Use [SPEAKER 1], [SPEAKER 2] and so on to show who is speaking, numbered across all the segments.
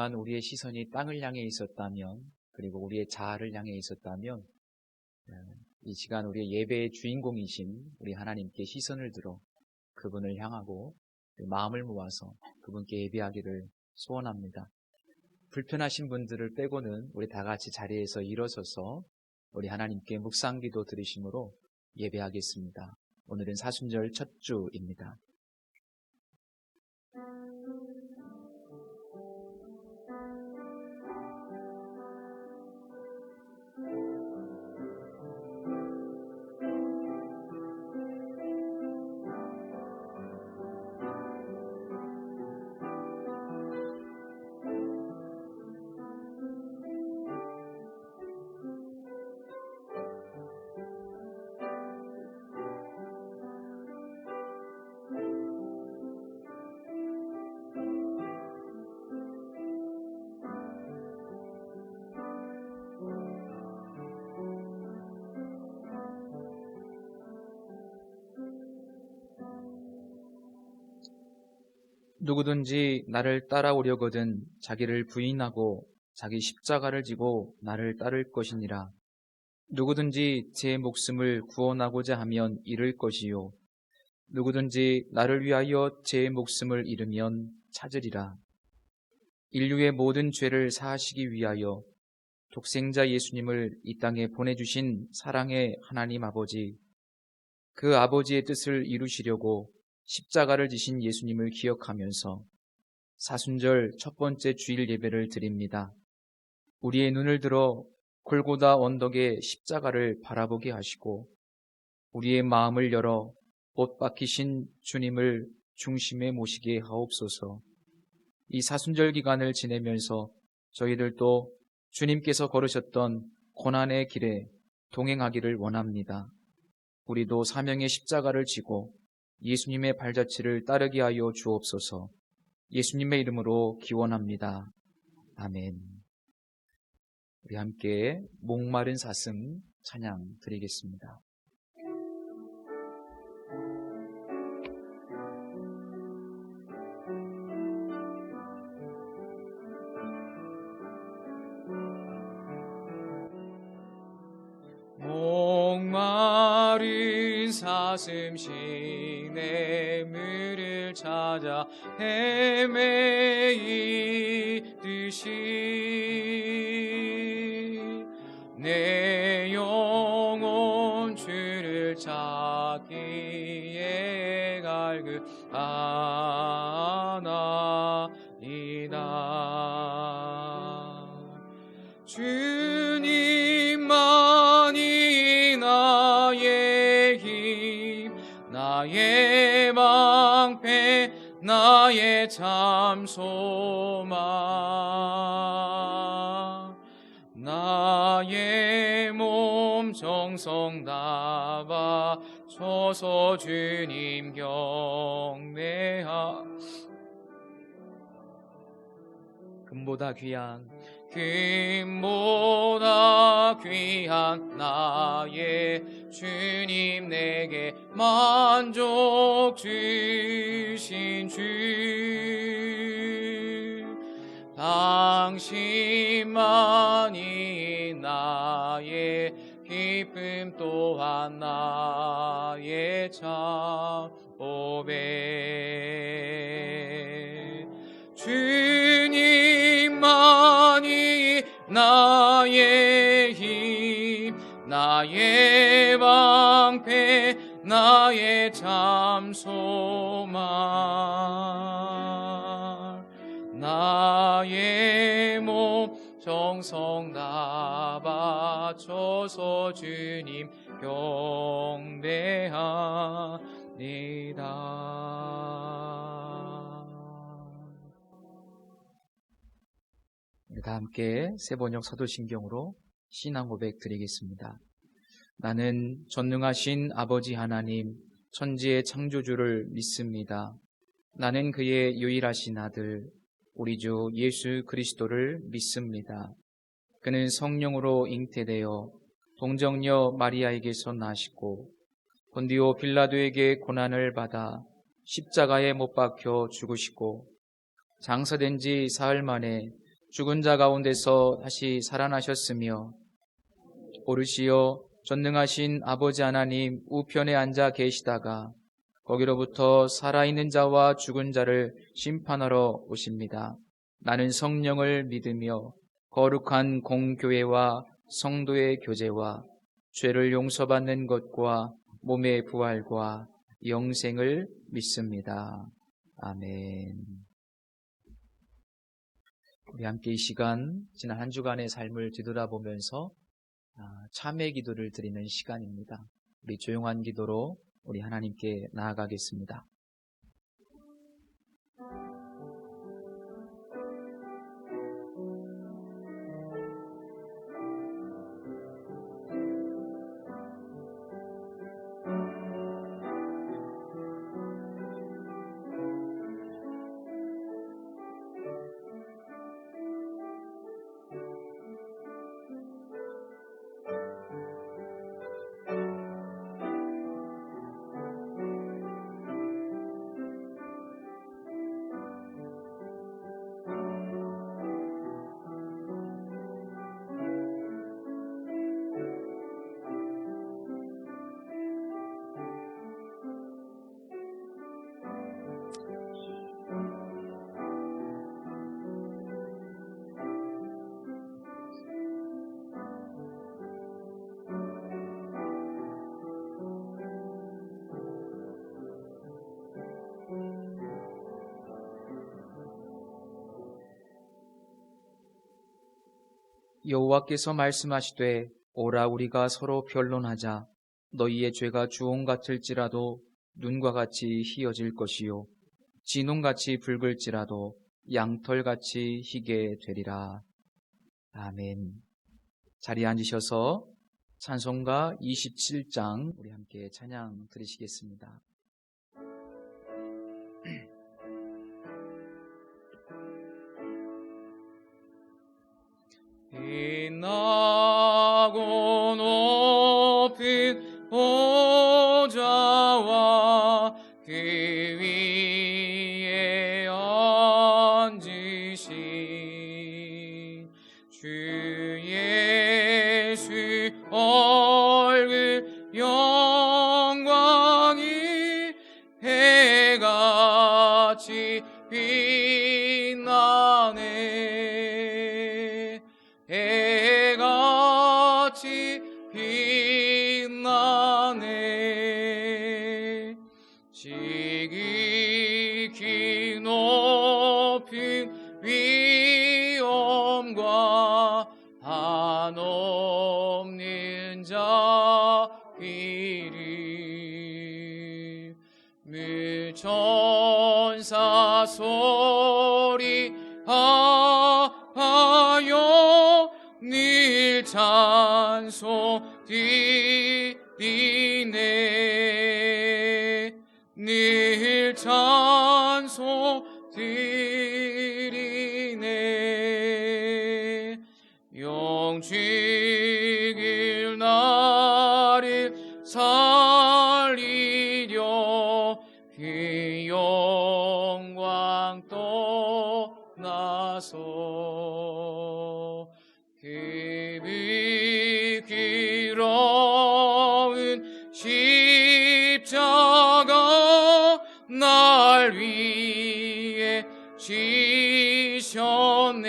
[SPEAKER 1] 그동안 우리의 시선이 땅을 향해 있었다면, 그리고 우리의 자아를 향해 있었다면, 이 시간 우리의 예배의 주인공이신 우리 하나님께 시선을 들어 그분을 향하고 마음을 모아서 그분께 예배하기를 소원합니다. 불편하신 분들을 빼고는 우리 다 같이 자리에서 일어서서 우리 하나님께 묵상기도 드리심으로 예배하겠습니다. 오늘은 사순절 첫 주입니다. 누구든지 나를 따라오려거든 자기를 부인하고 자기 십자가를 지고 나를 따를 것이니라. 누구든지 제 목숨을 구원하고자 하면 잃을 것이요, 누구든지 나를 위하여 제 목숨을 잃으면 찾으리라. 인류의 모든 죄를 사하시기 위하여 독생자 예수님을 이 땅에 보내주신 사랑의 하나님 아버지, 그 아버지의 뜻을 이루시려고 십자가를 지신 예수님을 기억하면서 사순절 첫 번째 주일 예배를 드립니다. 우리의 눈을 들어 골고다 언덕의 십자가를 바라보게 하시고 우리의 마음을 열어 못 박히신 주님을 중심에 모시게 하옵소서. 이 사순절 기간을 지내면서 저희들도 주님께서 걸으셨던 고난의 길에 동행하기를 원합니다. 우리도 사명의 십자가를 지고 예수님의 발자취를 따르게 하여 주옵소서. 예수님의 이름으로 기원합니다. 아멘. 우리 함께 목마른 사슴 찬양 드리겠습니다.
[SPEAKER 2] 목마른 사슴 시냇물을 찾아 헤매이듯이 내 영혼 주를 찾기에 갈급하나이다. 주님만이 나의 힘, 나의 방패, 나의 참 소망. 나의 몸 정성 다 바쳐서 주님 경배하.
[SPEAKER 1] 금보다 귀한
[SPEAKER 2] 나의 주님, 내게 만족 주신 주, 당신만이 나의 기쁨 또한 나의 참 보배. 주님만이 나의 힘, 나의 방패, 나의 참 소망. 나의 몸 정성 다 바쳐서 주님 경배합니다.
[SPEAKER 1] 다 함께 세번역 사도신경으로 신앙 고백 드리겠습니다. 나는 전능하신 아버지 하나님, 천지의 창조주를 믿습니다. 나는 그의 유일하신 아들, 우리 주 예수 그리스도를 믿습니다. 그는 성령으로 잉태되어 동정녀 마리아에게서 나시고 본디오 빌라도에게 고난을 받아 십자가에 못 박혀 죽으시고 장사된 지 사흘 만에
[SPEAKER 2] 죽은 자 가운데서 다시 살아나셨으며 오르시어 전능하신 아버지 하나님 우편에 앉아 계시다가 거기로부터 살아있는 자와 죽은 자를 심판하러 오십니다. 나는 성령을 믿으며 거룩한 공교회와 성도의 교제와 죄를 용서받는 것과 몸의 부활과 영생을 믿습니다. 아멘. 우리 함께 이 시간 지난 한 주간의 삶을 뒤돌아보면서 참회 기도를 드리는 시간입니다. 우리 조용한 기도로 우리 하나님께 나아가겠습니다. 여호와께서 말씀하시되 오라 우리가 서로 변론하자. 너희의 죄가 주홍 같을지라도 눈과 같이 희어질 것이요 진홍같이 붉을지라도 양털같이 희게 되리라. 아멘. 자리에 앉으셔서 찬송가 27장 우리 함께 찬양 드리시겠습니다. 빛나고 높은 보좌와 그 위에 앉으신 주 예수 얼굴 영광이 해같이 빛나네. 해같이 빛나네. 지극히 높은 위엄과 한없는 자비를 물천사 소리하여 늘 찬송 드리네. 늘 찬송 드리네. 영죽을 나를 살리려 그 영광 떠나서 그 부끄러운 십자가 날 위해 지셨네.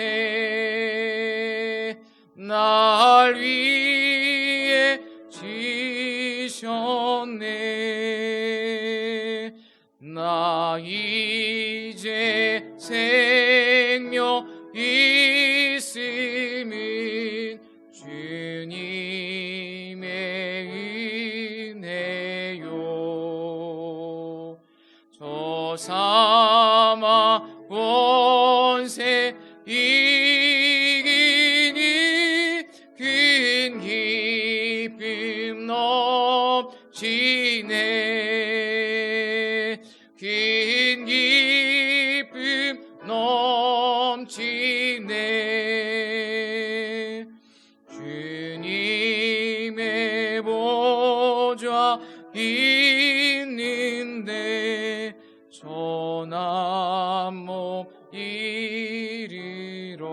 [SPEAKER 2] 날 위해 지셨네. 나 이제 생명 있음은 주님의 은혜요. 저 사망 권세 이기니 큰 기쁨 넘치네. 큰 기쁨 넘치네. 주님의 보좌 있는데 전한 몸 이르러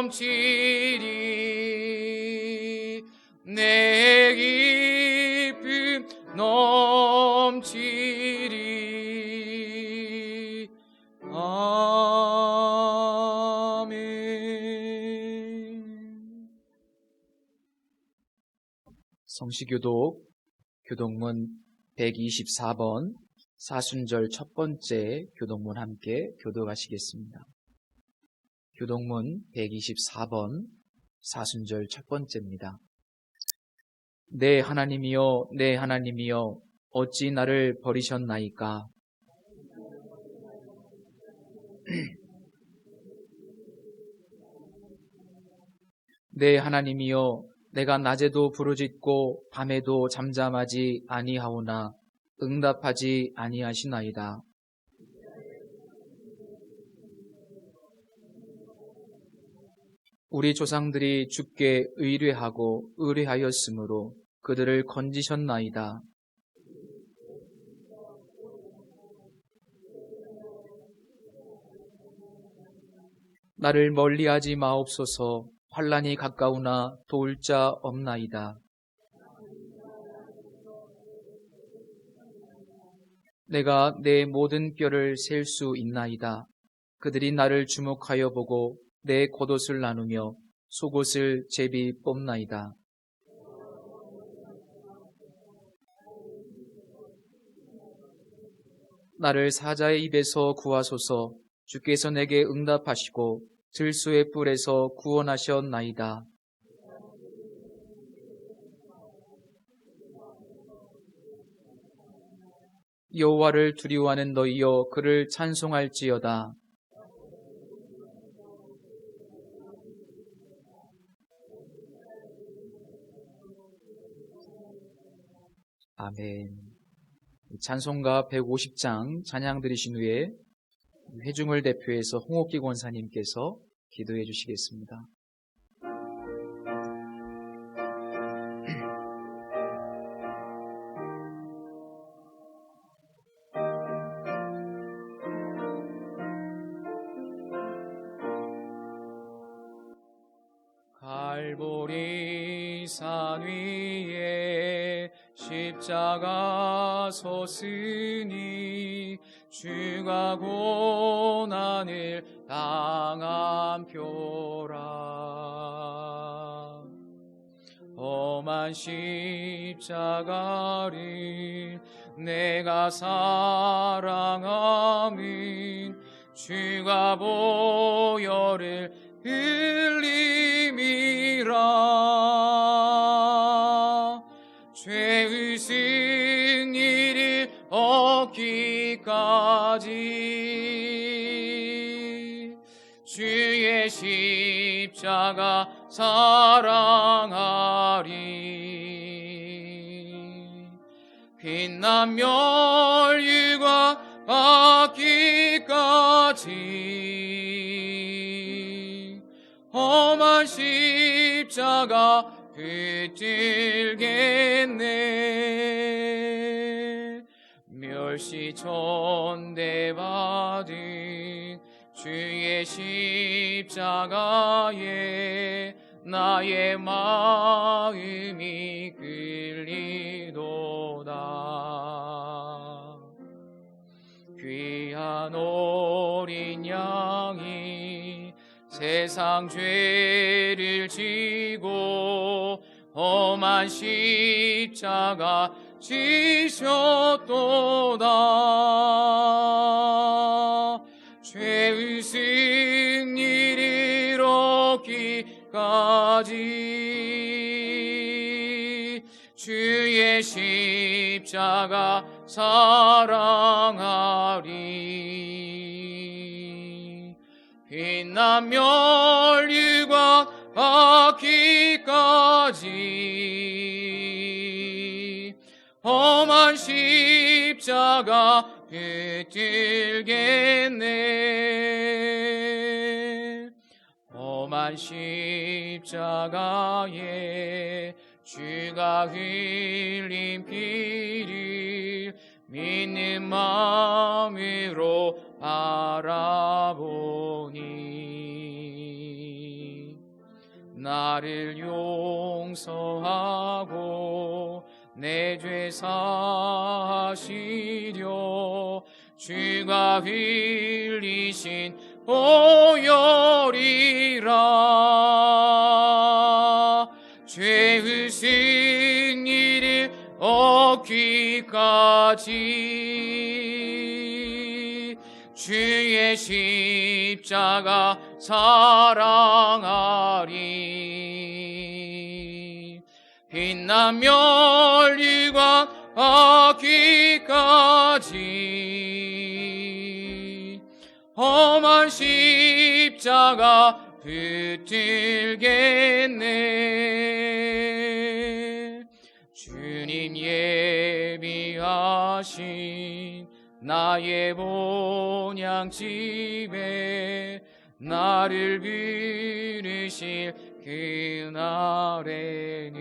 [SPEAKER 2] 넘치리 내 기쁨 넘치리. 아멘. 성시교독 교독문 124번 사순절 첫 번째 교독문 함께 교독하시겠습니다. 교독문 124번 사순절 첫 번째입니다. 내 하나님이여 내 하나님이여 어찌 나를 버리셨나이까. 내 하나님이여 내가 낮에도 부르짖고 밤에도 잠잠하지 아니하오나 응답하지 아니하시나이다. 우리 조상들이 주께 의뢰하고 의뢰하였으므로 그들을 건지셨나이다. 나를 멀리하지 마옵소서. 환난이 가까우나 도울 자 없나이다. 내가 내 모든 뼈를 셀 수 있나이다. 그들이 나를 주목하여 보고 내 겉옷을 나누며 속옷을 제비 뽑나이다. 나를 사자의 입에서 구하소서. 주께서 내게 응답하시고 들소의 뿔에서 구원하셨나이다. 여호와를 두려워하는 너희여 그를 찬송할지어다. 아멘. 찬송가 150장 찬양 드리신 후에 회중을 대표해서 홍옥기 권사님께서 기도해 주시겠습니다. 갈보리 산 위에 십자가 섰으니 주가 고난을 당한 표라. 험한 십자가를 내가 사랑함은 주가 보혈을 흘림이라. 죄의 승리를 얻기까지 주의 십자가 사랑하리. 빛난 멸류관 받기까지 험한 십자가 붙들겠네. 멸시 천대받은 주의 십자가에 나의 마음이 끌리도다. 귀한 어린 양이 세상 죄를 지고 험한 십자가 지셨도다. 죄의 승리를 얻기까지 주의 십자가 사랑하리. 빛난 멸류관 받기까지 험한 십자가 붙들겠네. 험한 십자가에 주가 흘린 피를 믿는 마음으로 바라보니 나를 용서하고 내 죄 사하시려 주가 흘리신 보혈이라 죄의 승리를 얻기까지 주의 십자가 사랑하리 빛난 멸류관 하기까지 험한 십자가 붙들겠네 주님 예비하신 나의 본향집에 나를 부르실 그날에는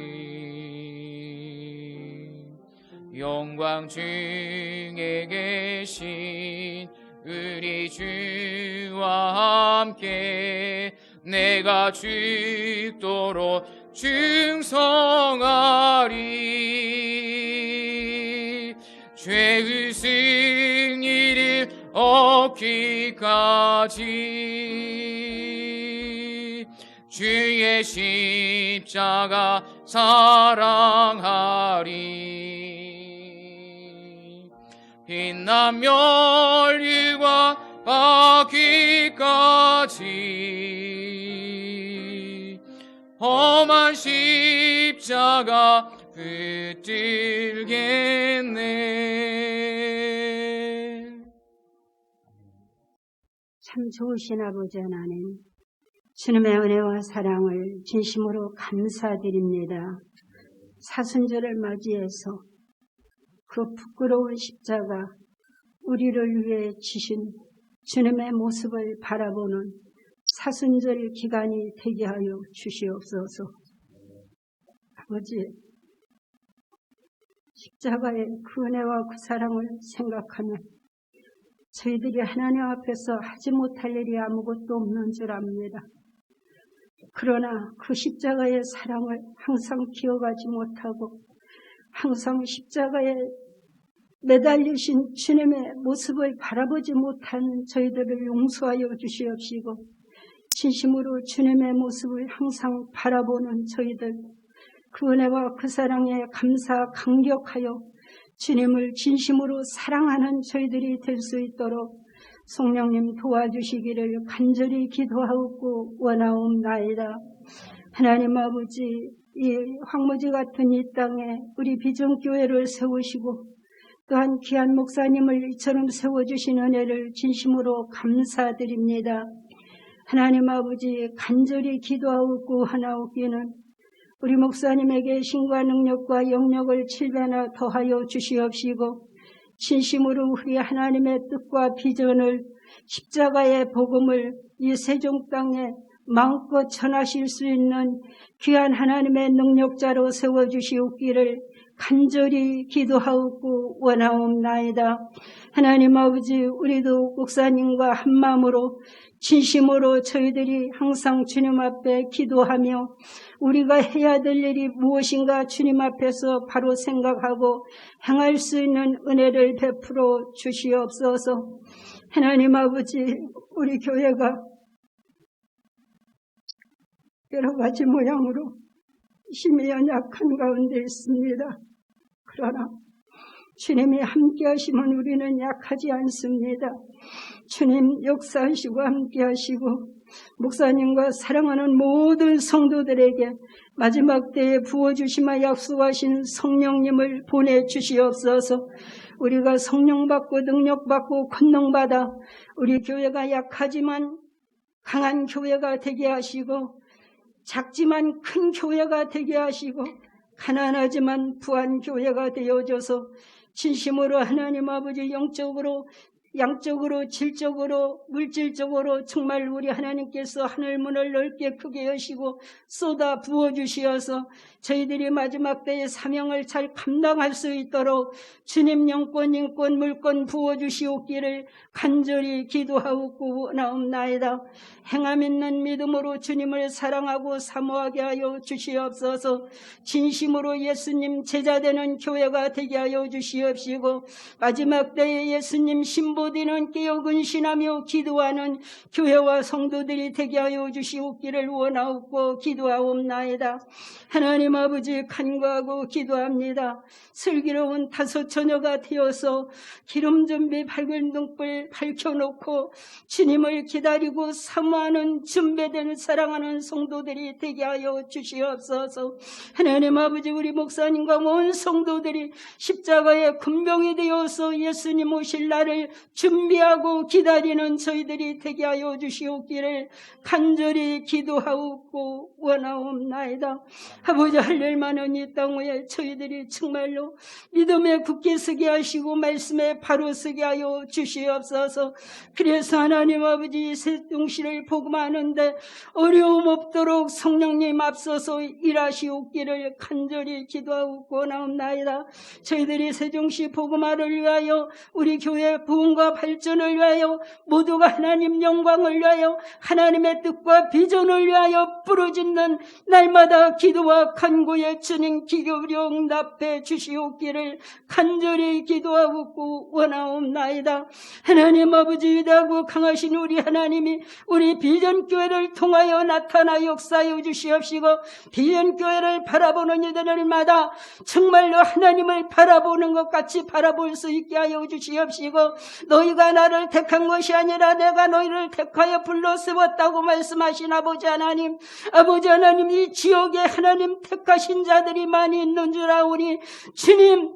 [SPEAKER 2] 영광 중에 계신 우리 주와 함께 내가 죽도록 충성하리 죄의 승리를 얻기까지 주의 십자가 사랑하리 빛난 멸류관 하기까지 험한 십자가 붙들겠네.
[SPEAKER 3] 참 좋으신 아버지 하나님, 주님의 은혜와 사랑을 진심으로 감사드립니다. 사순절을 맞이해서 그 부끄러운 십자가, 우리를 위해 지신 주님의 모습을 바라보는 사순절 기간이 되게 하여 주시옵소서. 아버지, 십자가의 그 은혜와 그 사랑을 생각하면 저희들이 하나님 앞에서 하지 못할 일이 아무것도 없는 줄 압니다. 그러나 그 십자가의 사랑을 항상 기억하지 못하고 항상 십자가에 매달리신 주님의 모습을 바라보지 못한 저희들을 용서하여 주시옵시고 진심으로 주님의 모습을 항상 바라보는 저희들, 그 은혜와 그 사랑에 감격하여 주님을 진심으로 사랑하는 저희들이 될 수 있도록 성령님 도와주시기를 간절히 기도하고 원하옵나이다. 하나님 아버지, 이 황무지 같은 이 땅에 우리 비전교회를 세우시고 또한 귀한 목사님을 이처럼 세워주신 은혜를 진심으로 감사드립니다. 하나님 아버지, 간절히 기도하고 하나오기는 우리 목사님에게 신과 능력과 영역을 7배나 더하여 주시옵시고 진심으로 우리 하나님의 뜻과 비전을 십자가의 복음을 이 세종 땅에 마음껏 전하실 수 있는 귀한 하나님의 능력자로 세워주시옵기를 간절히 기도하고 원하옵나이다. 하나님 아버지, 우리도 목사님과 한마음으로 진심으로 저희들이 항상 주님 앞에 기도하며 우리가 해야 될 일이 무엇인가 주님 앞에서 바로 생각하고 행할 수 있는 은혜를 베풀어 주시옵소서. 하나님 아버지, 우리 교회가 여러 가지 모양으로 힘이 연약한 가운데 있습니다. 그러나 주님이 함께 하시면 우리는 약하지 않습니다. 주님 역사하시고 함께 하시고 목사님과 사랑하는 모든 성도들에게 마지막 때에 부어주시마 약속하신 성령님을 보내주시옵소서. 우리가 성령받고 능력받고 권능받아 우리 교회가 약하지만 강한 교회가 되게 하시고 작지만 큰 교회가 되게 하시고 가난하지만 부한 교회가 되어줘서 진심으로 하나님 아버지 영적으로 양적으로, 질적으로, 물질적으로 정말 우리 하나님께서 하늘문을 넓게 크게 여시고 쏟아 부어주시어서 저희들이 마지막 때의 사명을 잘 감당할 수 있도록 주님 영권, 인권, 물권 부어주시옵기를 간절히 기도하고 원하옵나이다. 행함 있는 믿음으로 주님을 사랑하고 사모하게 하여 주시옵소서. 진심으로 예수님 제자되는 교회가 되게 하여 주시옵시고 마지막 때에 예수님 신부되는 깨어 근신하며 기도하는 교회와 성도들이 되게 하여 주시옵기를 원하옵고 기도하옵나이다. 하나님 아버지 간구하고 기도합니다. 슬기로운 다섯 처녀가 되어서 기름 준비 밝은 등불 밝혀놓고 주님을 기다리고 사모하는 준비된 사랑하는 성도들이 되게 하여 주시옵소서. 하나님 아버지 우리 목사님과 온 성도들이 십자가의 군병이 되어서 예수님 오실 날을 준비하고 기다리는 저희들이 되게 하여 주시옵기를 간절히 기도하옵고 원하옵나이다. 아버지 할 일 많은 이 땅 위에 저희들이 정말로 믿음에 굳게 서게 하시고 말씀에 바로 서게 하여 주시옵소서. 그래서 하나님 아버지 세종시를 복음하는데 어려움 없도록 성령님 앞서서 일하시옵기를 간절히 기도하고 원하옵나이다. 저희들이 세종시 복음화를 위하여 우리 교회 부흥과 발전을 위하여 모두가 하나님 영광을 위하여 하나님의 뜻과 비전을 위하여 부르짖는 날마다 기도와 간구에 주님 기울여 응답해 주시옵기를 간절히 기도하고 원하옵나이다. 하나님 아버지 위대하고 강하신 우리 하나님이 우리 비전교회를 통하여 나타나 역사해 주시옵시고 비전교회를 바라보는 이들마다 정말로 하나님을 바라보는 것 같이 바라볼 수 있게 하여 주시옵시고 너희가 나를 택한 것이 아니라 내가 너희를 택하여 불러 세웠다고 말씀하신 아버지 하나님, 아버지 하나님 이 지역에 하나님 택하신 자들이 많이 있는 줄 아오니 주님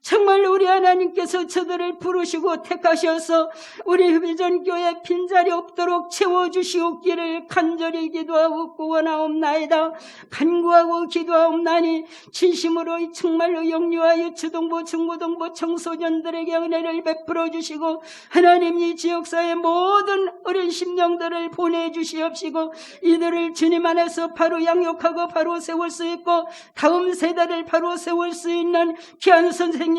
[SPEAKER 3] 정말 우리 하나님께서 저들을 부르시고 택하셔서 우리 비전교회 빈자리 없도록 채워주시옵기를 간절히 기도하고 원하옵나이다. 간구하고 기도하옵나니 진심으로 정말로 영유아의 주동부, 중고등부 청소년들에게 은혜를 베풀어 주시고 하나님 이 지역사의 모든 어린 심령들을 보내주시옵시고 이들을 주님 안에서 바로 양육하고 바로 세울 수 있고 다음 세대를 바로 세울 수 있는 귀한 선생님들에게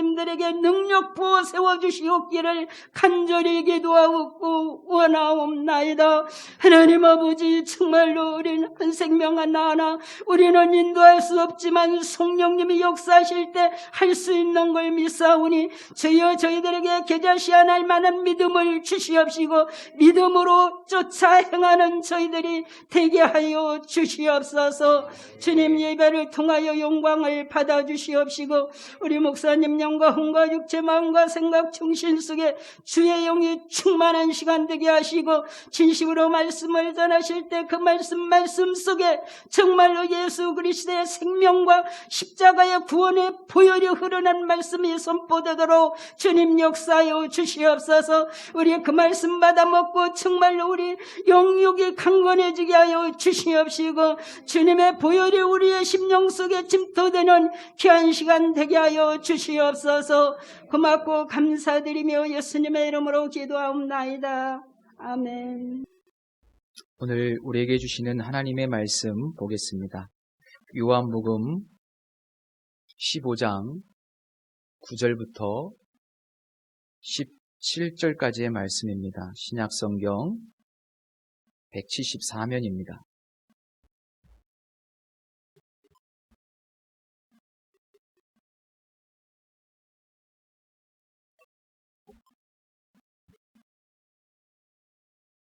[SPEAKER 3] 능력 부어 세워주시옵기를 간절히 기도하고 원하옵나이다. 하나님 아버지 정말로 우리는 한 생명 하나하나 우리는 인도할 수 없지만 성령님이 역사하실 때 할 수 있는 걸 믿사오니 저희여 저희들에게 계좌시한할 만한 믿음을 주시옵시고 믿음으로 쫓아 행하는 저희들이 되게 하여 주시옵소서. 주님 예배를 통하여 영광을 받아주시옵시고 우리 목사님 영과 혼과 육체 마음과 생각 정신 속에 주의 영이 충만한 시간 되게 하시고 진심으로 말씀을 전하실 때 그 말씀 속에 정말로 예수 그리스도의 생명과 십자가의 구원의 보혈이 흐르는 말씀이 선포되도록 주님 역사하여 주시옵소서. 우리 그 말씀 받아 먹고 정말로 우리 영육이 강건해지게 하여 주시옵시고 주님의 보혈이 우리의 심령 속에 침투되는 귀한 시간 되게 하여 주시옵소서. 고맙고 감사드리며 예수님의 이름으로 기도하옵나이다. 아멘.
[SPEAKER 2] 오늘 우리에게 주시는 하나님의 말씀 보겠습니다. 요한복음 15장 9절부터 17절까지의 말씀입니다. 신약성경 174면입니다.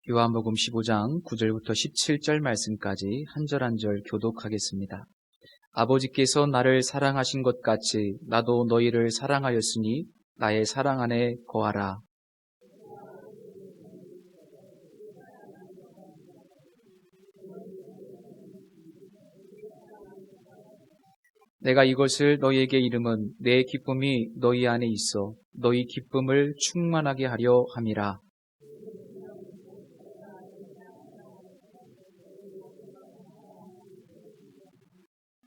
[SPEAKER 2] 요한복음 15장 9절부터 17절 말씀까지 한 절 한 절 교독하겠습니다. 아버지께서 나를 사랑하신 것 같이 나도 너희를 사랑하였으니 나의 사랑 안에 거하라. 내가 이것을 너희에게 이름은 내 기쁨이 너희 안에 있어 너희 기쁨을 충만하게 하려 함이라.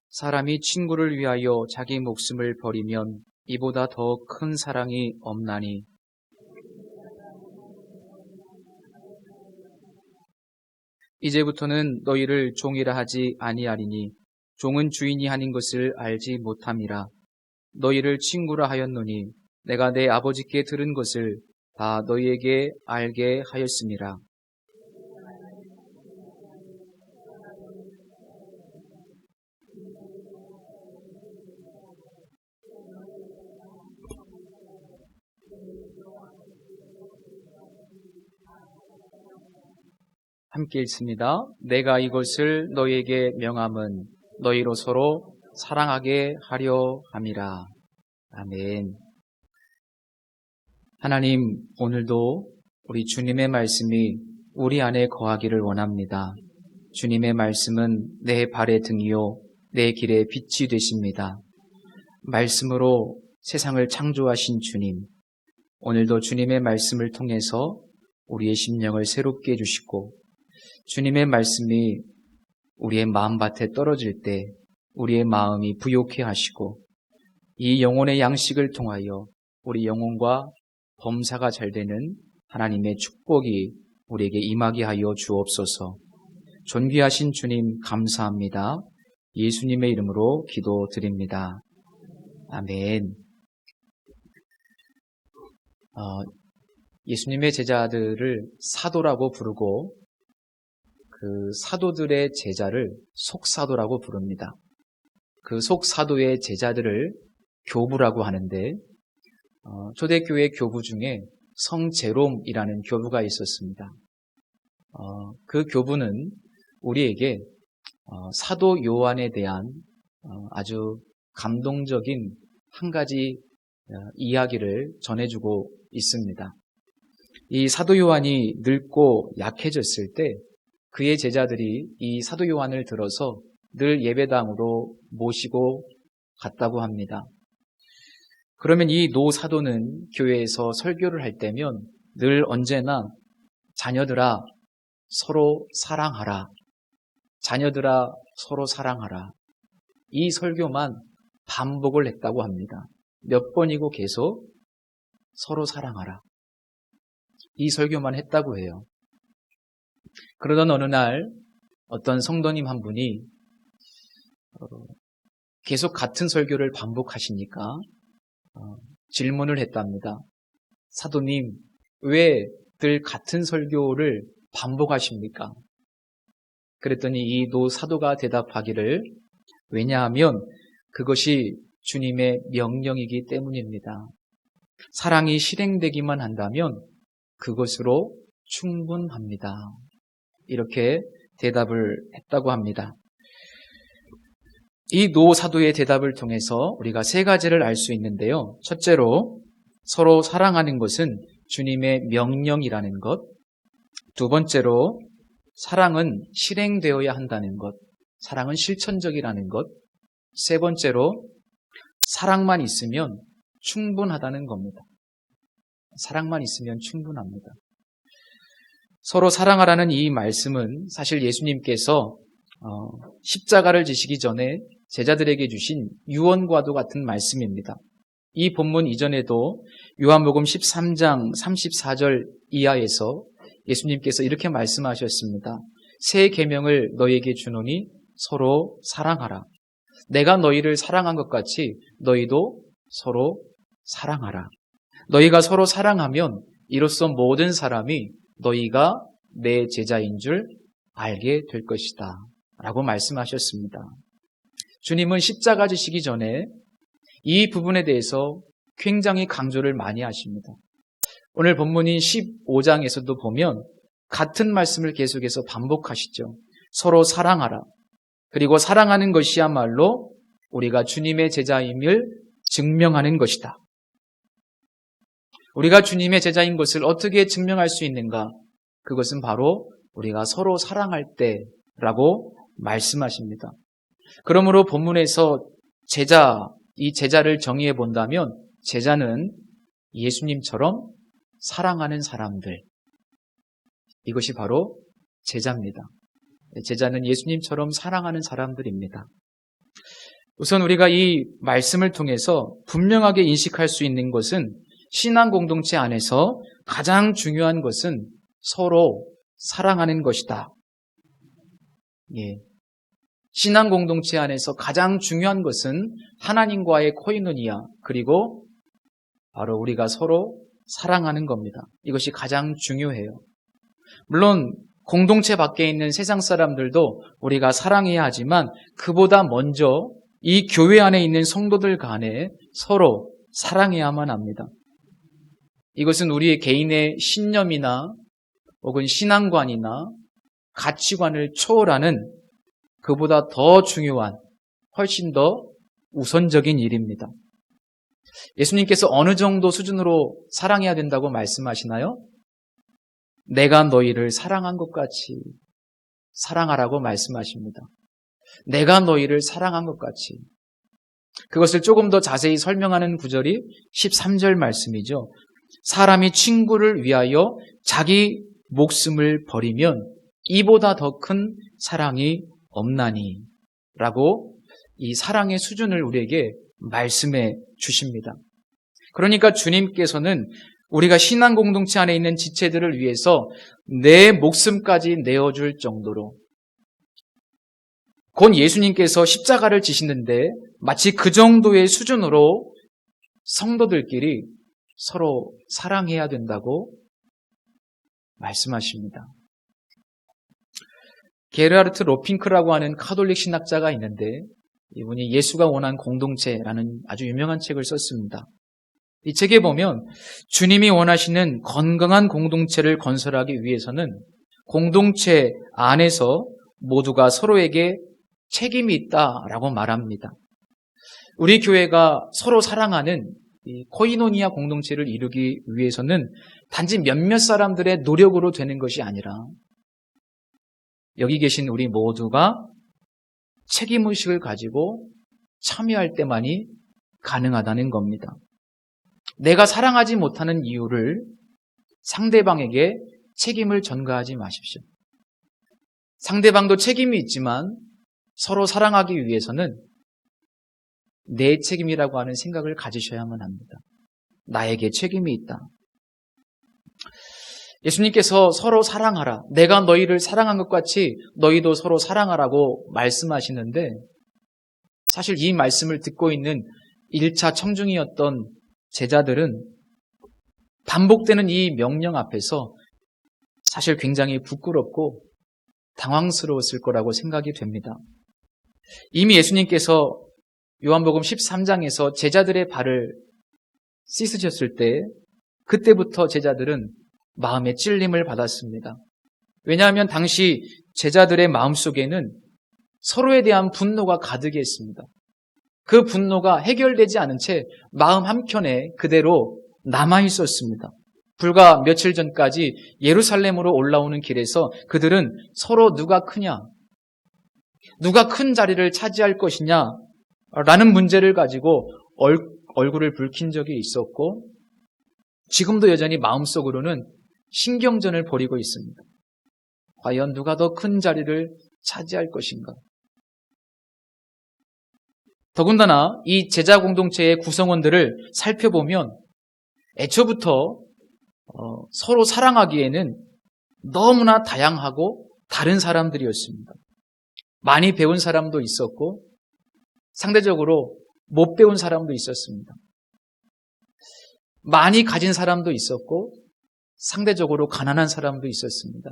[SPEAKER 2] 사람이 친구를 위하여 자기 목숨을 버리면 이보다 더 큰 사랑이 없나니 이제부터는 너희를 종이라 하지 아니하리니 종은 주인이 하는 것을 알지 못함이라. 너희를 친구라 하였노니 내가 내 아버지께 들은 것을 다 너희에게 알게 하였음이라. 함께 읽습니다. 내가 이것을 너희에게 명함은 너희로 서로 사랑하게 하려 함이라. 아멘. 하나님, 오늘도 우리 주님의 말씀이 우리 안에 거하기를 원합니다. 주님의 말씀은 내 발의 등이요 내 길의 빛이 되십니다. 말씀으로 세상을 창조하신 주님, 오늘도 주님의 말씀을 통해서 우리의 심령을 새롭게 해주시고 주님의 말씀이 우리의 마음밭에 떨어질 때 우리의 마음이 부욕해 하시고 이 영혼의 양식을 통하여 우리 영혼과 범사가 잘 되는 하나님의 축복이 우리에게 임하게 하여 주옵소서. 존귀하신 주님 감사합니다. 예수님의 이름으로 기도드립니다. 아멘. 예수님의 제자들을 사도라고 부르고 그 사도들의 제자를 속사도라고 부릅니다. 그 속사도의 제자들을 교부라고 하는데 초대교회 교부 중에 성제롬이라는 교부가 있었습니다. 그 교부는 우리에게 사도 요한에 대한 아주 감동적인 한 가지 이야기를 전해주고 있습니다. 이 사도 요한이 늙고 약해졌을 때 그의 제자들이 이 사도 요한을 들어서 늘 예배당으로 모시고 갔다고 합니다. 그러면 이 노 사도는 교회에서 설교를 할 때면 늘 언제나 자녀들아 서로 사랑하라, 자녀들아 서로 사랑하라, 이 설교만 반복을 했다고 합니다. 몇 번이고 계속 서로 사랑하라, 이 설교만 했다고 해요. 그러던 어느 날 어떤 성도님 한 분이 계속 같은 설교를 반복하시니까 질문을 했답니다. 사도님, 왜 늘 같은 설교를 반복하십니까? 그랬더니 이 노 사도가 대답하기를, 왜냐하면 그것이 주님의 명령이기 때문입니다. 사랑이 실행되기만 한다면 그것으로 충분합니다. 이렇게 대답을 했다고 합니다. 이 노 사도의 대답을 통해서 우리가 세 가지를 알 수 있는데요. 첫째로 서로 사랑하는 것은 주님의 명령이라는 것. 두 번째로 사랑은 실행되어야 한다는 것. 사랑은 실천적이라는 것. 세 번째로 사랑만 있으면 충분하다는 겁니다. 사랑만 있으면 충분합니다. 서로 사랑하라는 이 말씀은 사실 예수님께서 십자가를 지시기 전에 제자들에게 주신 유언과도 같은 말씀입니다. 이 본문 이전에도 요한복음 13장 34절 이하에서 예수님께서 이렇게 말씀하셨습니다. 새 계명을 너희에게 주노니 서로 사랑하라. 내가 너희를 사랑한 것 같이 너희도 서로 사랑하라. 너희가 서로 사랑하면 이로써 모든 사람이 너희가 내 제자인 줄 알게 될 것이다 라고 말씀하셨습니다. 주님은 십자가 지시기 전에 이 부분에 대해서 굉장히 강조를 많이 하십니다. 오늘 본문인 15장에서도 보면 같은 말씀을 계속해서 반복하시죠. 서로 사랑하라. 그리고 사랑하는 것이야말로 우리가 주님의 제자임을 증명하는 것이다. 우리가 주님의 제자인 것을 어떻게 증명할 수 있는가? 그것은 바로 우리가 서로 사랑할 때라고 말씀하십니다. 그러므로 본문에서 이 제자를 정의해 본다면 제자는 예수님처럼 사랑하는 사람들. 이것이 바로 제자입니다. 제자는 예수님처럼 사랑하는 사람들입니다. 우선 우리가 이 말씀을 통해서 분명하게 인식할 수 있는 것은 신앙 공동체 안에서 가장 중요한 것은 서로 사랑하는 것이다 예. 신앙 공동체 안에서 가장 중요한 것은 하나님과의 코이노니아, 그리고 바로 우리가 서로 사랑하는 겁니다. 이것이 가장 중요해요. 물론 공동체 밖에 있는 세상 사람들도 우리가 사랑해야 하지만 그보다 먼저 이 교회 안에 있는 성도들 간에 서로 사랑해야만 합니다. 이것은 우리의 개인의 신념이나 혹은 신앙관이나 가치관을 초월하는 그보다 더 중요한, 훨씬 더 우선적인 일입니다. 예수님께서 어느 정도 수준으로 사랑해야 된다고 말씀하시나요? 내가 너희를 사랑한 것 같이 사랑하라고 말씀하십니다. 내가 너희를 사랑한 것 같이. 그것을 조금 더 자세히 설명하는 구절이 13절 말씀이죠. 사람이 친구를 위하여 자기 목숨을 버리면 이보다 더 큰 사랑이 없나니 라고 이 사랑의 수준을 우리에게 말씀해 주십니다. 그러니까 주님께서는 우리가 신앙 공동체 안에 있는 지체들을 위해서 내 목숨까지 내어줄 정도로, 곧 예수님께서 십자가를 지시는데 마치 그 정도의 수준으로 성도들끼리 서로 사랑해야 된다고 말씀하십니다. 게르하르트 로핑크라고 하는 카톨릭 신학자가 있는데 이분이 예수가 원한 공동체라는 아주 유명한 책을 썼습니다. 이 책에 보면 주님이 원하시는 건강한 공동체를 건설하기 위해서는 공동체 안에서 모두가 서로에게 책임이 있다라고 말합니다. 우리 교회가 서로 사랑하는 이 코이노니아 공동체를 이루기 위해서는 단지 몇몇 사람들의 노력으로 되는 것이 아니라 여기 계신 우리 모두가 책임의식을 가지고 참여할 때만이 가능하다는 겁니다. 내가 사랑하지 못하는 이유를 상대방에게 책임을 전가하지 마십시오. 상대방도 책임이 있지만 서로 사랑하기 위해서는 내 책임이라고 하는 생각을 가지셔야만 합니다. 나에게 책임이 있다. 예수님께서 서로 사랑하라. 내가 너희를 사랑한 것 같이 너희도 서로 사랑하라고 말씀하시는데 사실 이 말씀을 듣고 있는 1차 청중이었던 제자들은 반복되는 이 명령 앞에서 사실 굉장히 부끄럽고 당황스러웠을 거라고 생각이 됩니다. 이미 예수님께서 요한복음 13장에서 제자들의 발을 씻으셨을 때 그때부터 제자들은 마음의 찔림을 받았습니다. 왜냐하면 당시 제자들의 마음속에는 서로에 대한 분노가 가득했습니다. 그 분노가 해결되지 않은 채 마음 한켠에 그대로 남아있었습니다. 불과 며칠 전까지 예루살렘으로 올라오는 길에서 그들은 서로 누가 크냐, 누가 큰 자리를 차지할 것이냐 라는 문제를 가지고 얼굴을 붉힌 적이 있었고 지금도 여전히 마음속으로는 신경전을 벌이고 있습니다. 과연 누가 더 큰 자리를 차지할 것인가? 더군다나 이 제자 공동체의 구성원들을 살펴보면 애초부터 서로 사랑하기에는 너무나 다양하고 다른 사람들이었습니다. 많이 배운 사람도 있었고 상대적으로 못 배운 사람도 있었습니다. 많이 가진 사람도 있었고 상대적으로 가난한 사람도 있었습니다.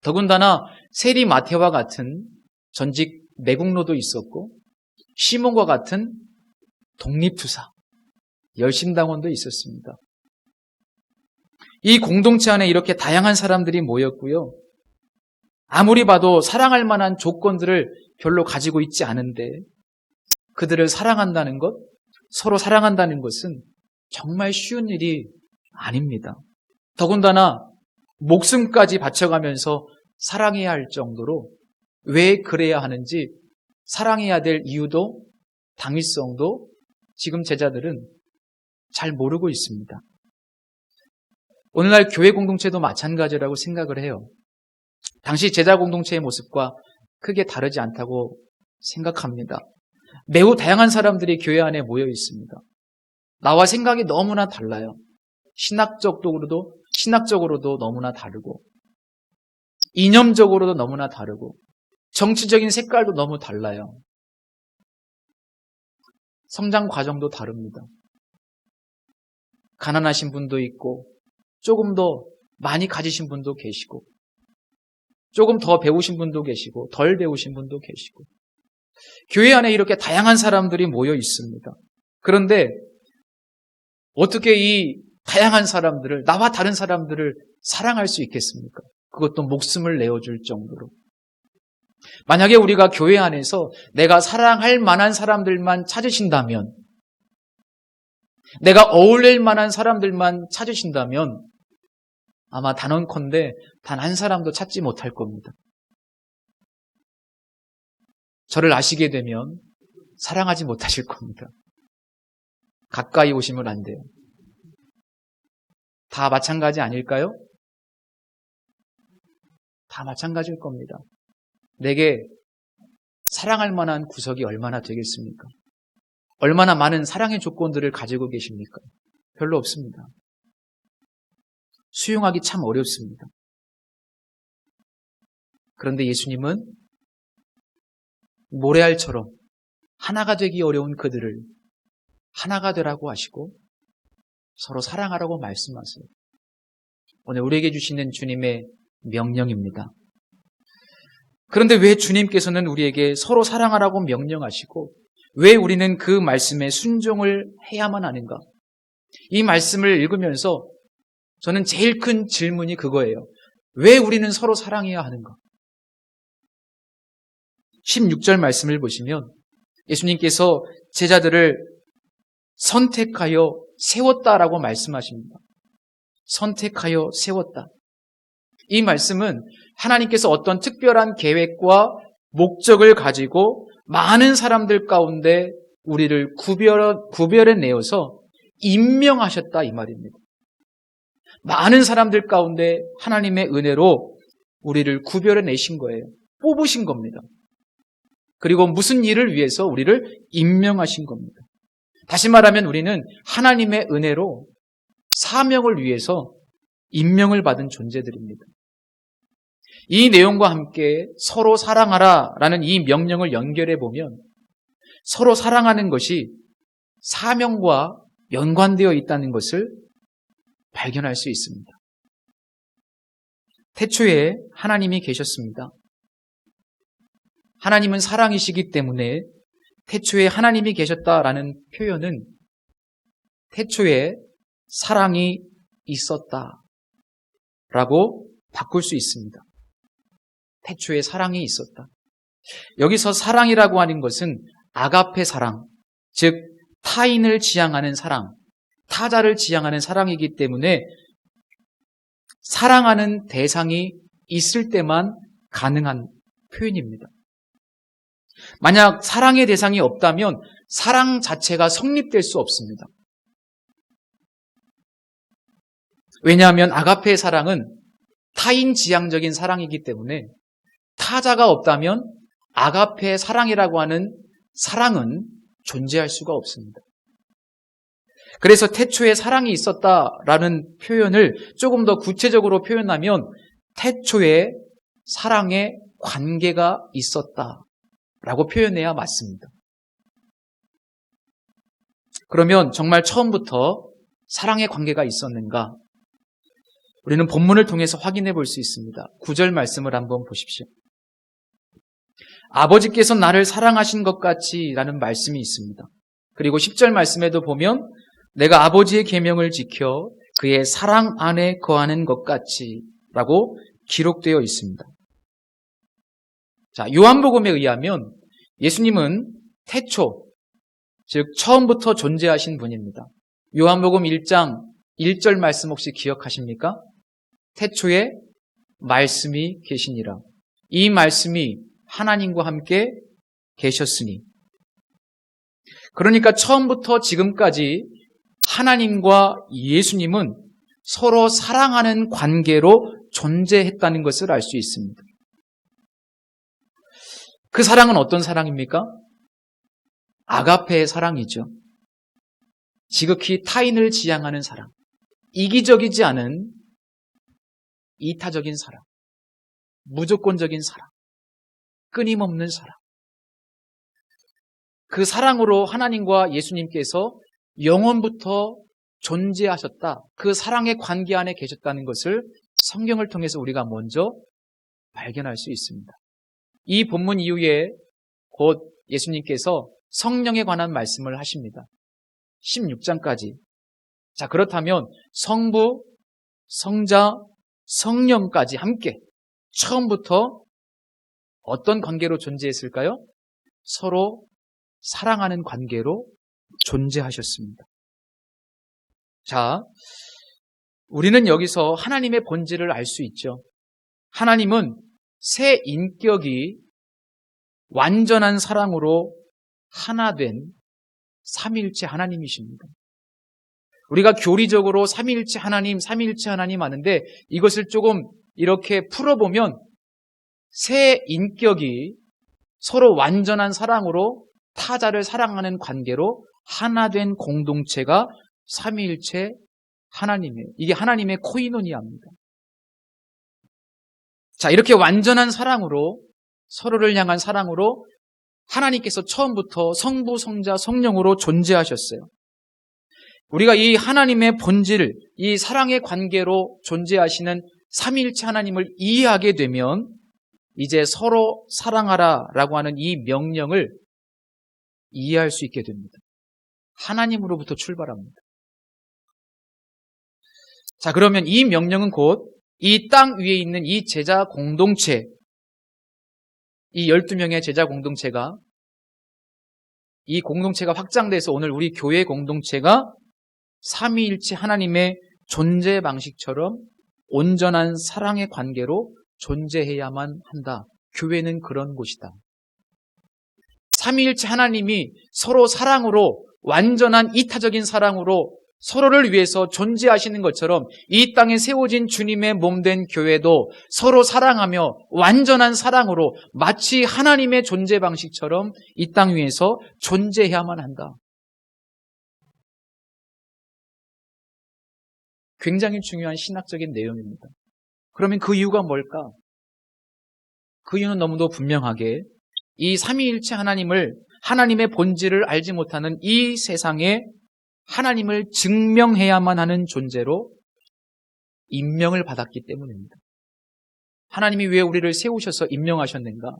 [SPEAKER 2] 더군다나 세리 마태와 같은 전직 매국노도 있었고 시몬과 같은 독립투사, 열심당원도 있었습니다. 이 공동체 안에 이렇게 다양한 사람들이 모였고요. 아무리 봐도 사랑할 만한 조건들을 별로 가지고 있지 않은데 그들을 사랑한다는 것, 서로 사랑한다는 것은 정말 쉬운 일이 아닙니다. 더군다나 목숨까지 바쳐가면서 사랑해야 할 정도로 왜 그래야 하는지 사랑해야 될 이유도 당위성도 지금 제자들은 잘 모르고 있습니다. 오늘날 교회 공동체도 마찬가지라고 생각을 해요. 당시 제자 공동체의 모습과 크게 다르지 않다고 생각합니다. 매우 다양한 사람들이 교회 안에 모여 있습니다. 나와 생각이 너무나 달라요. 신학적으로도 너무나 다르고 이념적으로도 너무나 다르고
[SPEAKER 1] 정치적인 색깔도 너무 달라요. 성장 과정도 다릅니다. 가난하신 분도 있고 조금 더 많이 가지신 분도 계시고 조금 더 배우신 분도 계시고 덜 배우신 분도 계시고 교회 안에 이렇게 다양한 사람들이 모여 있습니다. 그런데 어떻게 이 다양한 사람들을, 나와 다른 사람들을 사랑할 수 있겠습니까? 그것도 목숨을 내어줄 정도로. 만약에 우리가 교회 안에서 내가 사랑할 만한 사람들만 찾으신다면, 내가 어울릴 만한 사람들만 찾으신다면 아마 단언컨대 단 한 사람도 찾지 못할 겁니다. 저를 아시게 되면 사랑하지 못하실 겁니다. 가까이 오시면 안 돼요. 다 마찬가지 아닐까요? 다 마찬가지일 겁니다. 내게 사랑할 만한 구석이 얼마나 되겠습니까? 얼마나 많은 사랑의 조건들을 가지고 계십니까? 별로 없습니다. 수용하기 참 어렵습니다. 그런데 예수님은 모래알처럼 하나가 되기 어려운 그들을 하나가 되라고 하시고 서로 사랑하라고 말씀하세요. 오늘 우리에게 주시는 주님의 명령입니다. 그런데 왜 주님께서는 우리에게 서로 사랑하라고 명령하시고 왜 우리는 그 말씀에 순종을 해야만 하는가? 이 말씀을 읽으면서 저는 제일 큰 질문이 그거예요. 왜 우리는 서로 사랑해야 하는가? 16절 말씀을 보시면 예수님께서 제자들을 선택하여 세웠다라고 말씀하십니다. 선택하여 세웠다. 이 말씀은 하나님께서 어떤 특별한 계획과 목적을 가지고 많은 사람들 가운데 우리를 구별해내어서 임명하셨다 이 말입니다. 많은 사람들 가운데 하나님의 은혜로 우리를 구별해내신 거예요. 뽑으신 겁니다. 그리고 무슨 일을 위해서 우리를 임명하신 겁니다. 다시 말하면 우리는 하나님의 은혜로 사명을 위해서 임명을 받은 존재들입니다. 이 내용과 함께 서로 사랑하라 라는 이 명령을 연결해 보면 서로 사랑하는 것이 사명과 연관되어 있다는 것을 발견할 수 있습니다. 태초에 하나님이 계셨습니다. 하나님은 사랑이시기 때문에 태초에 하나님이 계셨다라는 표현은 태초에 사랑이 있었다라고 바꿀 수 있습니다. 태초에 사랑이 있었다. 여기서 사랑이라고 하는 것은 아가페 사랑, 즉 타인을 지향하는 사랑, 타자를 지향하는 사랑이기 때문에 사랑하는 대상이 있을 때만 가능한 표현입니다. 만약 사랑의 대상이 없다면 사랑 자체가 성립될 수 없습니다. 왜냐하면 아가페의 사랑은 타인 지향적인 사랑이기 때문에 타자가 없다면 아가페의 사랑이라고 하는 사랑은 존재할 수가 없습니다. 그래서 태초에 사랑이 있었다라는 표현을 조금 더 구체적으로 표현하면 태초에 사랑의 관계가 있었다라고 표현해야 맞습니다. 그러면 정말 처음부터 사랑의 관계가 있었는가? 우리는 본문을 통해서 확인해 볼 수 있습니다. 9절 말씀을 한번 보십시오. 아버지께서 나를 사랑하신 것 같이 라는 말씀이 있습니다. 그리고 10절 말씀에도 보면 내가 아버지의 계명을 지켜 그의 사랑 안에 거하는 것 같이 라고 기록되어 있습니다. 자, 요한복음에 의하면 예수님은 태초, 즉 처음부터 존재하신 분입니다. 요한복음 1장 1절 말씀 혹시 기억하십니까? 태초에 말씀이 계시니라. 이 말씀이 하나님과 함께 계셨으니. 그러니까 처음부터 지금까지 하나님과 예수님은 서로 사랑하는 관계로 존재했다는 것을 알 수 있습니다. 그 사랑은 어떤 사랑입니까? 아가페의 사랑이죠. 지극히 타인을 지향하는 사랑. 이기적이지 않은 이타적인 사랑. 무조건적인 사랑. 끊임없는 사랑. 그 사랑으로 하나님과 예수님께서 영원부터 존재하셨다. 그 사랑의 관계 안에 계셨다는 것을 성경을 통해서 우리가 먼저 발견할 수 있습니다. 이 본문 이후에 곧 예수님께서 성령에 관한 말씀을 하십니다. 16장까지. 자, 그렇다면 성부, 성자, 성령까지 함께 처음부터 어떤 관계로 존재했을까요? 서로 사랑하는 관계로 존재하셨습니다. 자, 우리는 여기서 하나님의 본질을 알 수 있죠. 하나님은 새 인격이 완전한 사랑으로 하나 된 삼위일체 하나님이십니다. 우리가 교리적으로 삼위일체 하나님 하는데 이것을 조금 이렇게 풀어보면 새 인격이 서로 완전한 사랑으로 타자를 사랑하는 관계로 하나 된 공동체가 삼위일체 하나님이에요. 이게 하나님의 코이노니아입니다. 자, 이렇게 완전한 사랑으로 서로를 향한 사랑으로 하나님께서 처음부터 성부, 성자, 성령으로 존재하셨어요. 우리가 이 하나님의 본질, 이 사랑의 관계로 존재하시는 삼위일체 하나님을 이해하게 되면 이제 서로 사랑하라라고 하는 이 명령을 이해할 수 있게 됩니다. 하나님으로부터 출발합니다. 자, 그러면 이 명령은 곧 이 땅 위에 있는 이 제자 공동체, 이 12명의 제자 공동체가 이 공동체가 확장돼서 오늘 우리 교회 공동체가 삼위일체 하나님의 존재 방식처럼 온전한 사랑의 관계로 존재해야만 한다. 교회는 그런 곳이다. 삼위일체 하나님이 서로 사랑으로 완전한 이타적인 사랑으로 서로를 위해서 존재하시는 것처럼 이 땅에 세워진 주님의 몸된 교회도 서로 사랑하며 완전한 사랑으로 마치 하나님의 존재 방식처럼 이 땅 위에서 존재해야만 한다. 굉장히 중요한 신학적인 내용입니다. 그러면 그 이유가 뭘까? 그 이유는 너무도 분명하게 이 삼위일체 하나님의 본질을 알지 못하는 이 세상에 하나님을 증명해야만 하는 존재로 임명을 받았기 때문입니다. 하나님이 왜 우리를 세우셔서 임명하셨는가?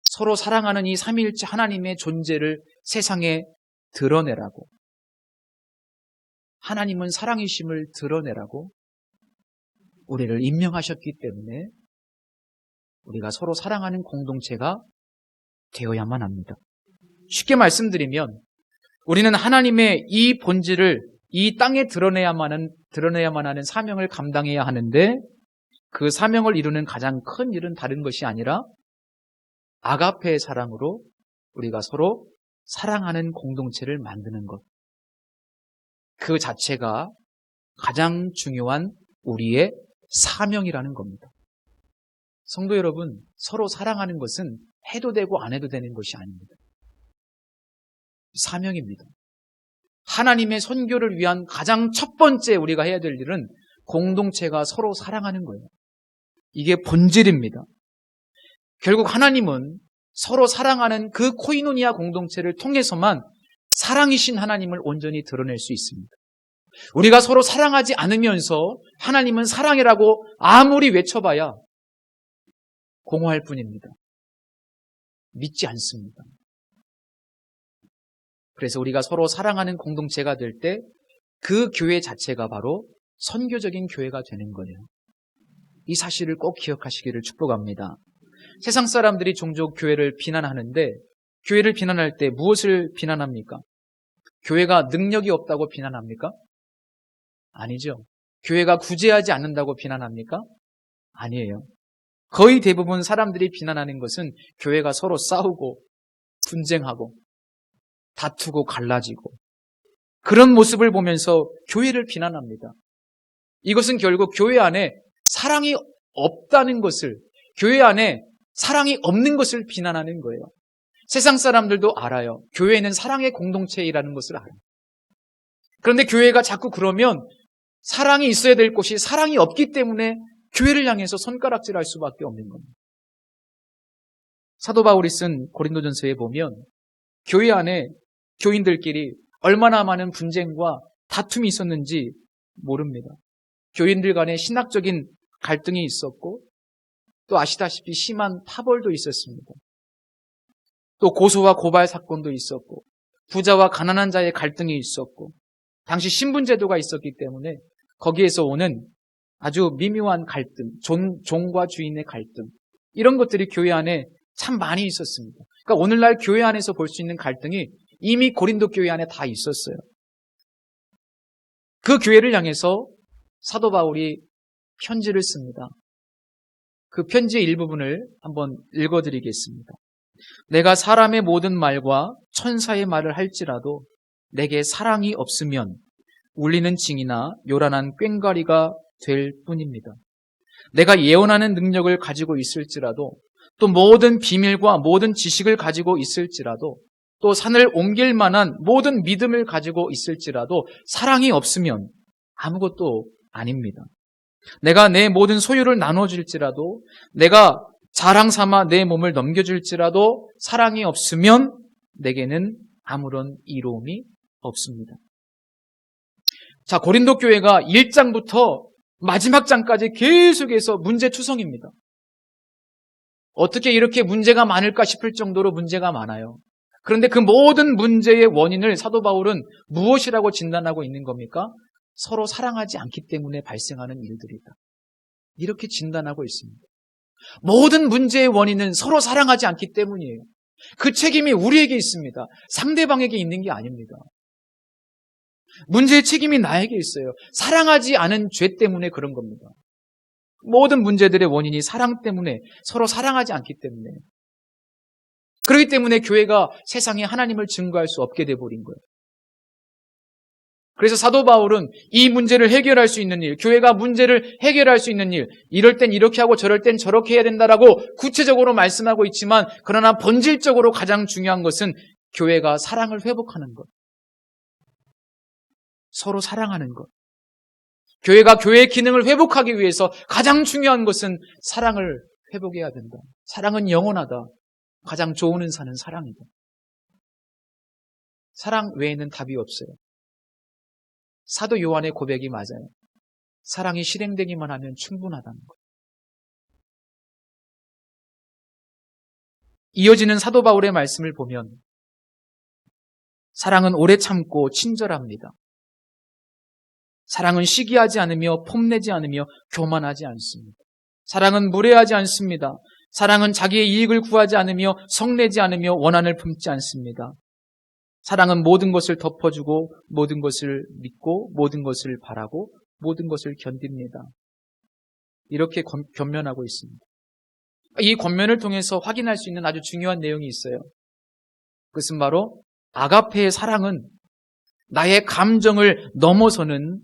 [SPEAKER 1] 서로 사랑하는 이 삼위일체 하나님의 존재를 세상에 드러내라고. 하나님은 사랑이심을 드러내라고 우리를 임명하셨기 때문에 우리가 서로 사랑하는 공동체가 되어야만 합니다. 쉽게 말씀드리면 우리는 하나님의 이 본질을 이 땅에 드러내야만 하는 사명을 감당해야 하는데 그 사명을 이루는 가장 큰 일은 다른 것이 아니라 아가페의 사랑으로 우리가 서로 사랑하는 공동체를 만드는 것. 그 자체가 가장 중요한 우리의 사명이라는 겁니다. 성도 여러분, 서로 사랑하는 것은 해도 되고 안 해도 되는 것이 아닙니다. 사명입니다. 하나님의 선교를 위한 가장 첫 번째 우리가 해야 될 일은 공동체가 서로 사랑하는 거예요. 이게 본질입니다. 결국 하나님은 서로 사랑하는 그 코이노니아 공동체를 통해서만 사랑이신 하나님을 온전히 드러낼 수 있습니다. 우리가 서로 사랑하지 않으면서 하나님은 사랑이라고 아무리 외쳐봐야 공허할 뿐입니다. 믿지 않습니다. 그래서 우리가 서로 사랑하는 공동체가 될 때 그 교회 자체가 바로 선교적인 교회가 되는 거예요. 이 사실을 꼭 기억하시기를 축복합니다. 세상 사람들이 종종 교회를 비난하는데 교회를 비난할 때 무엇을 비난합니까? 교회가 능력이 없다고 비난합니까? 아니죠. 교회가 구제하지 않는다고 비난합니까? 아니에요. 거의 대부분 사람들이 비난하는 것은 교회가 서로 싸우고 분쟁하고 다투고 갈라지고 그런 모습을 보면서 교회를 비난합니다. 이것은 결국 교회 안에 사랑이 없다는 것을, 교회 안에 사랑이 없는 것을 비난하는 거예요. 세상 사람들도 알아요. 교회는 사랑의 공동체이라는 것을 알아요. 그런데 교회가 자꾸 그러면 사랑이 있어야 될 곳이 사랑이 없기 때문에 교회를 향해서 손가락질할 수밖에 없는 겁니다.
[SPEAKER 2] 사도 바울이 쓴 고린도전서에 보면 교회 안에 교인들끼리 얼마나 많은 분쟁과 다툼이 있었는지 모릅니다. 교인들 간에 신학적인 갈등이 있었고 또 아시다시피 심한 파벌도 있었습니다. 또 고소와 고발 사건도 있었고 부자와 가난한 자의 갈등이 있었고 당시 신분제도가 있었기 때문에 거기에서 오는 아주 미묘한 갈등, 종과 주인의 갈등 이런 것들이 교회 안에 참 많이 있었습니다. 그러니까 오늘날 교회 안에서 볼 수 있는 갈등이 이미 고린도 교회 안에 다 있었어요. 그 교회를 향해서 사도 바울이 편지를 씁니다. 그 편지의 일부분을 한번 읽어드리겠습니다. 내가 사람의 모든 말과 천사의 말을 할지라도 내게 사랑이 없으면 울리는 징이나 요란한 꽹과리가 될 뿐입니다. 내가 예언하는 능력을 가지고 있을지라도 또 모든 비밀과 모든 지식을 가지고 있을지라도 또 산을 옮길 만한 모든 믿음을 가지고 있을지라도 사랑이 없으면 아무것도 아닙니다. 내가 내 모든 소유를 나눠줄지라도 내가 자랑 삼아 내 몸을 넘겨줄지라도 사랑이 없으면 내게는 아무런 이로움이 없습니다. 자, 고린도 교회가 1장부터 마지막 장까지 계속해서 문제투성입니다. 어떻게 이렇게 문제가 많을까 싶을 정도로 문제가 많아요. 그런데 그 모든 문제의 원인을 사도 바울은 무엇이라고 진단하고 있는 겁니까? 서로 사랑하지 않기 때문에 발생하는 일들이다. 이렇게 진단하고 있습니다. 모든 문제의 원인은 서로 사랑하지 않기 때문이에요. 그 책임이 우리에게 있습니다. 상대방에게 있는 게 아닙니다. 문제의 책임이 나에게 있어요. 사랑하지 않은 죄 때문에 그런 겁니다. 모든 문제들의 원인이 사랑 때문에, 서로 사랑하지 않기 때문에. 그렇기 때문에 교회가 세상에 하나님을 증거할 수 없게 돼버린 거예요. 그래서 사도 바울은 이 문제를 해결할 수 있는 일, 교회가 문제를 해결할 수 있는 일, 이럴 땐 이렇게 하고 저럴 땐 저렇게 해야 된다라고 구체적으로 말씀하고 있지만, 그러나 본질적으로 가장 중요한 것은 교회가 사랑을 회복하는 것. 서로 사랑하는 것. 교회가 교회의 기능을 회복하기 위해서 가장 중요한 것은 사랑을 회복해야 된다. 사랑은 영원하다. 가장 좋은 은사는 사랑이다. 사랑 외에는 답이 없어요. 사도 요한의 고백이 맞아요. 사랑이 실행되기만 하면 충분하다는 것. 이어지는 사도 바울의 말씀을 보면 사랑은 오래 참고 친절합니다. 사랑은 시기하지 않으며 폼내지 않으며 교만하지 않습니다. 사랑은 무례하지 않습니다. 사랑은 자기의 이익을 구하지 않으며 성내지 않으며 원한을 품지 않습니다. 사랑은 모든 것을 덮어주고 모든 것을 믿고 모든 것을 바라고 모든 것을 견딥니다. 이렇게 권면하고 있습니다. 이 권면을 통해서 확인할 수 있는 아주 중요한 내용이 있어요. 그것은 바로 아가페의 사랑은 나의 감정을 넘어서는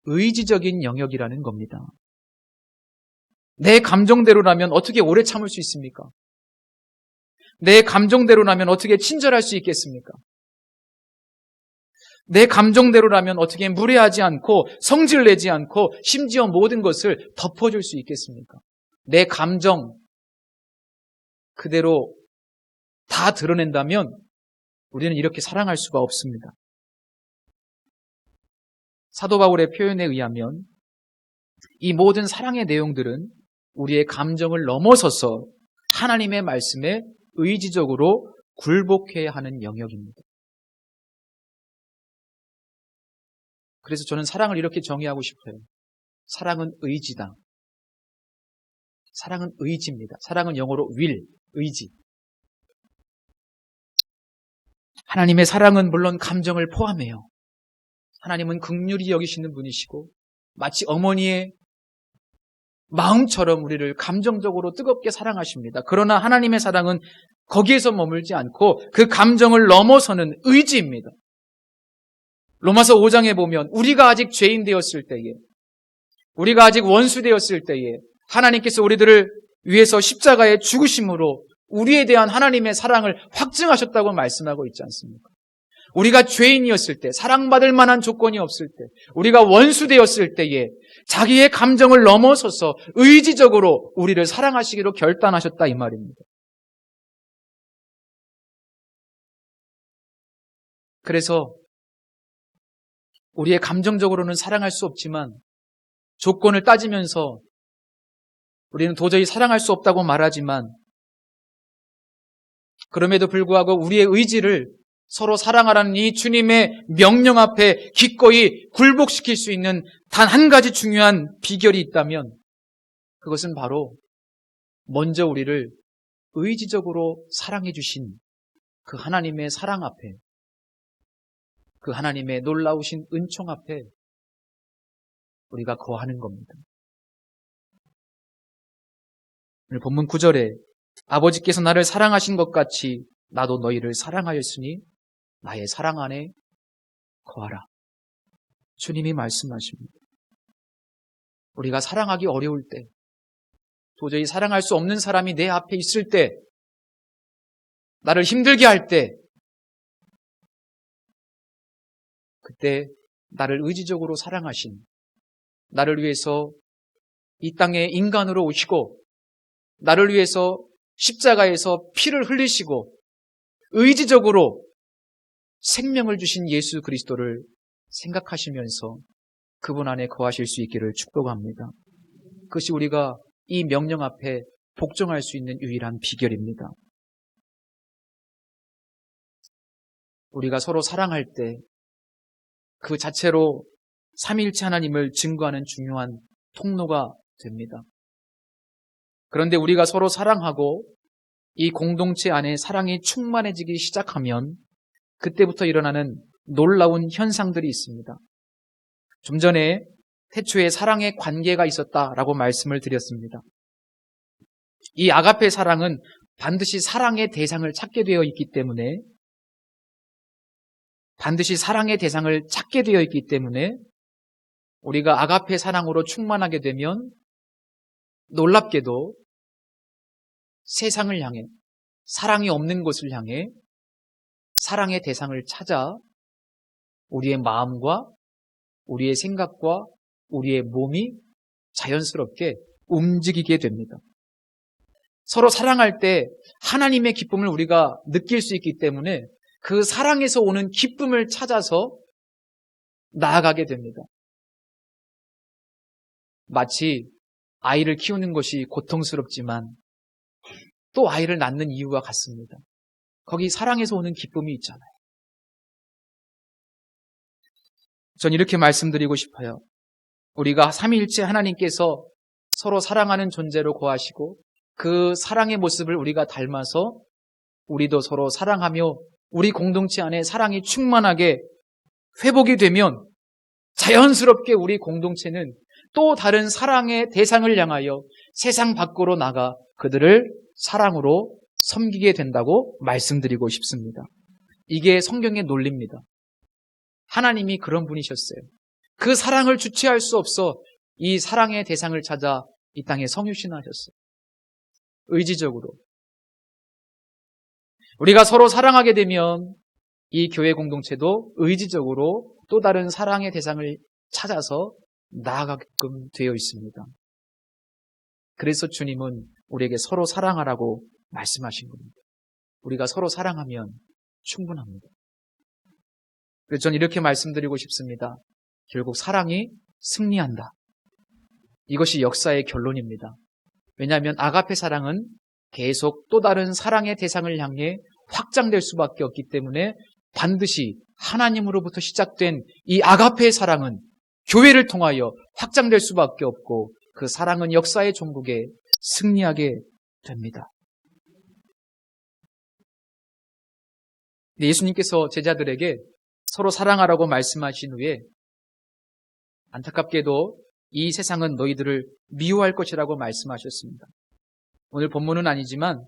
[SPEAKER 2] 의지적인 영역이라는 겁니다. 내 감정대로라면 어떻게 오래 참을 수 있습니까? 내 감정대로라면 어떻게 친절할 수 있겠습니까? 내 감정대로라면 어떻게 무례하지 않고 성질내지 않고 심지어 모든 것을 덮어줄 수 있겠습니까? 내 감정 그대로 다 드러낸다면 우리는 이렇게 사랑할 수가 없습니다. 사도 바울의 표현에 의하면 이 모든 사랑의 내용들은 우리의 감정을 넘어서서 하나님의 말씀에 의지적으로 굴복해야 하는 영역입니다. 그래서 저는 사랑을 이렇게 정의하고 싶어요. 사랑은 의지다. 사랑은 의지입니다. 사랑은 영어로 will, 의지. 하나님의 사랑은 물론 감정을 포함해요. 하나님은 긍휼히 여기시는 분이시고 마치 어머니의 마음처럼 우리를 감정적으로 뜨겁게 사랑하십니다. 그러나 하나님의 사랑은 거기에서 머물지 않고 그 감정을 넘어서는 의지입니다. 로마서 5장에 보면 우리가 아직 죄인 되었을 때에, 우리가 아직 원수 되었을 때에 하나님께서 우리들을 위해서 십자가에 죽으심으로 우리에 대한 하나님의 사랑을 확증하셨다고 말씀하고 있지 않습니까? 우리가 죄인이었을 때, 사랑받을 만한 조건이 없을 때, 우리가 원수 되었을 때에 자기의 감정을 넘어서서 의지적으로 우리를 사랑하시기로 결단하셨다 이 말입니다. 그래서 우리의 감정적으로는 사랑할 수 없지만 조건을 따지면서 우리는 도저히 사랑할 수 없다고 말하지만 그럼에도 불구하고 우리의 의지를 서로 사랑하라는 이 주님의 명령 앞에 기꺼이 굴복시킬 수 있는 단 한 가지 중요한 비결이 있다면 그것은 바로 먼저 우리를 의지적으로 사랑해 주신 그 하나님의 사랑 앞에, 그 하나님의 놀라우신 은총 앞에 우리가 거하는 겁니다. 오늘 본문 9절에 아버지께서 나를 사랑하신 것 같이 나도 너희를 사랑하였으니 나의 사랑 안에 거하라. 주님이 말씀하십니다. 우리가 사랑하기 어려울 때, 도저히 사랑할 수 없는 사람이 내 앞에 있을 때, 나를 힘들게 할 때, 그때 나를 의지적으로 사랑하신, 나를 위해서 이 땅에 인간으로 오시고 나를 위해서 십자가에서 피를 흘리시고 의지적으로 생명을 주신 예수 그리스도를 생각하시면서 그분 안에 거하실 수 있기를 축복합니다. 그것이 우리가 이 명령 앞에 복종할 수 있는 유일한 비결입니다. 우리가 서로 사랑할 때 그 자체로 삼위일체 하나님을 증거하는 중요한 통로가 됩니다. 그런데 우리가 서로 사랑하고 이 공동체 안에 사랑이 충만해지기 시작하면 그때부터 일어나는 놀라운 현상들이 있습니다. 좀 전에 태초에 사랑의 관계가 있었다라고 말씀을 드렸습니다. 이 아가페 사랑은 반드시 사랑의 대상을 찾게 되어 있기 때문에 우리가 아가페 사랑으로 충만하게 되면 놀랍게도 세상을 향해, 사랑이 없는 곳을 향해 사랑의 대상을 찾아 우리의 마음과 우리의 생각과 우리의 몸이 자연스럽게 움직이게 됩니다. 서로 사랑할 때 하나님의 기쁨을 우리가 느낄 수 있기 때문에 그 사랑에서 오는 기쁨을 찾아서 나아가게 됩니다. 마치 아이를 키우는 것이 고통스럽지만 또 아이를 낳는 이유와 같습니다. 거기 사랑에서 오는 기쁨이 있잖아요. 전 이렇게 말씀드리고 싶어요. 우리가 삼위일체 하나님께서 서로 사랑하는 존재로 거하시고 그 사랑의 모습을 우리가 닮아서 우리도 서로 사랑하며 우리 공동체 안에 사랑이 충만하게 회복이 되면 자연스럽게 우리 공동체는 또 다른 사랑의 대상을 향하여 세상 밖으로 나가 그들을 사랑으로 섬기게 된다고 말씀드리고 싶습니다. 이게 성경의 논리입니다. 하나님이 그런 분이셨어요. 그 사랑을 주체할 수 없어 이 사랑의 대상을 찾아 이 땅에 성육신하셨어요. 의지적으로. 우리가 서로 사랑하게 되면 이 교회 공동체도 의지적으로 또 다른 사랑의 대상을 찾아서 나아가게끔 되어 있습니다. 그래서 주님은 우리에게 서로 사랑하라고 말씀하신 겁니다. 우리가 서로 사랑하면 충분합니다. 그래서 저는 이렇게 말씀드리고 싶습니다. 결국 사랑이 승리한다. 이것이 역사의 결론입니다. 왜냐하면 아가페 사랑은 계속 또 다른 사랑의 대상을 향해 확장될 수밖에 없기 때문에 반드시 하나님으로부터 시작된 이 아가페의 사랑은 교회를 통하여 확장될 수밖에 없고 그 사랑은 역사의 종국에 승리하게 됩니다. 예수님께서 제자들에게 서로 사랑하라고 말씀하신 후에 안타깝게도 이 세상은 너희들을 미워할 것이라고 말씀하셨습니다. 오늘 본문은 아니지만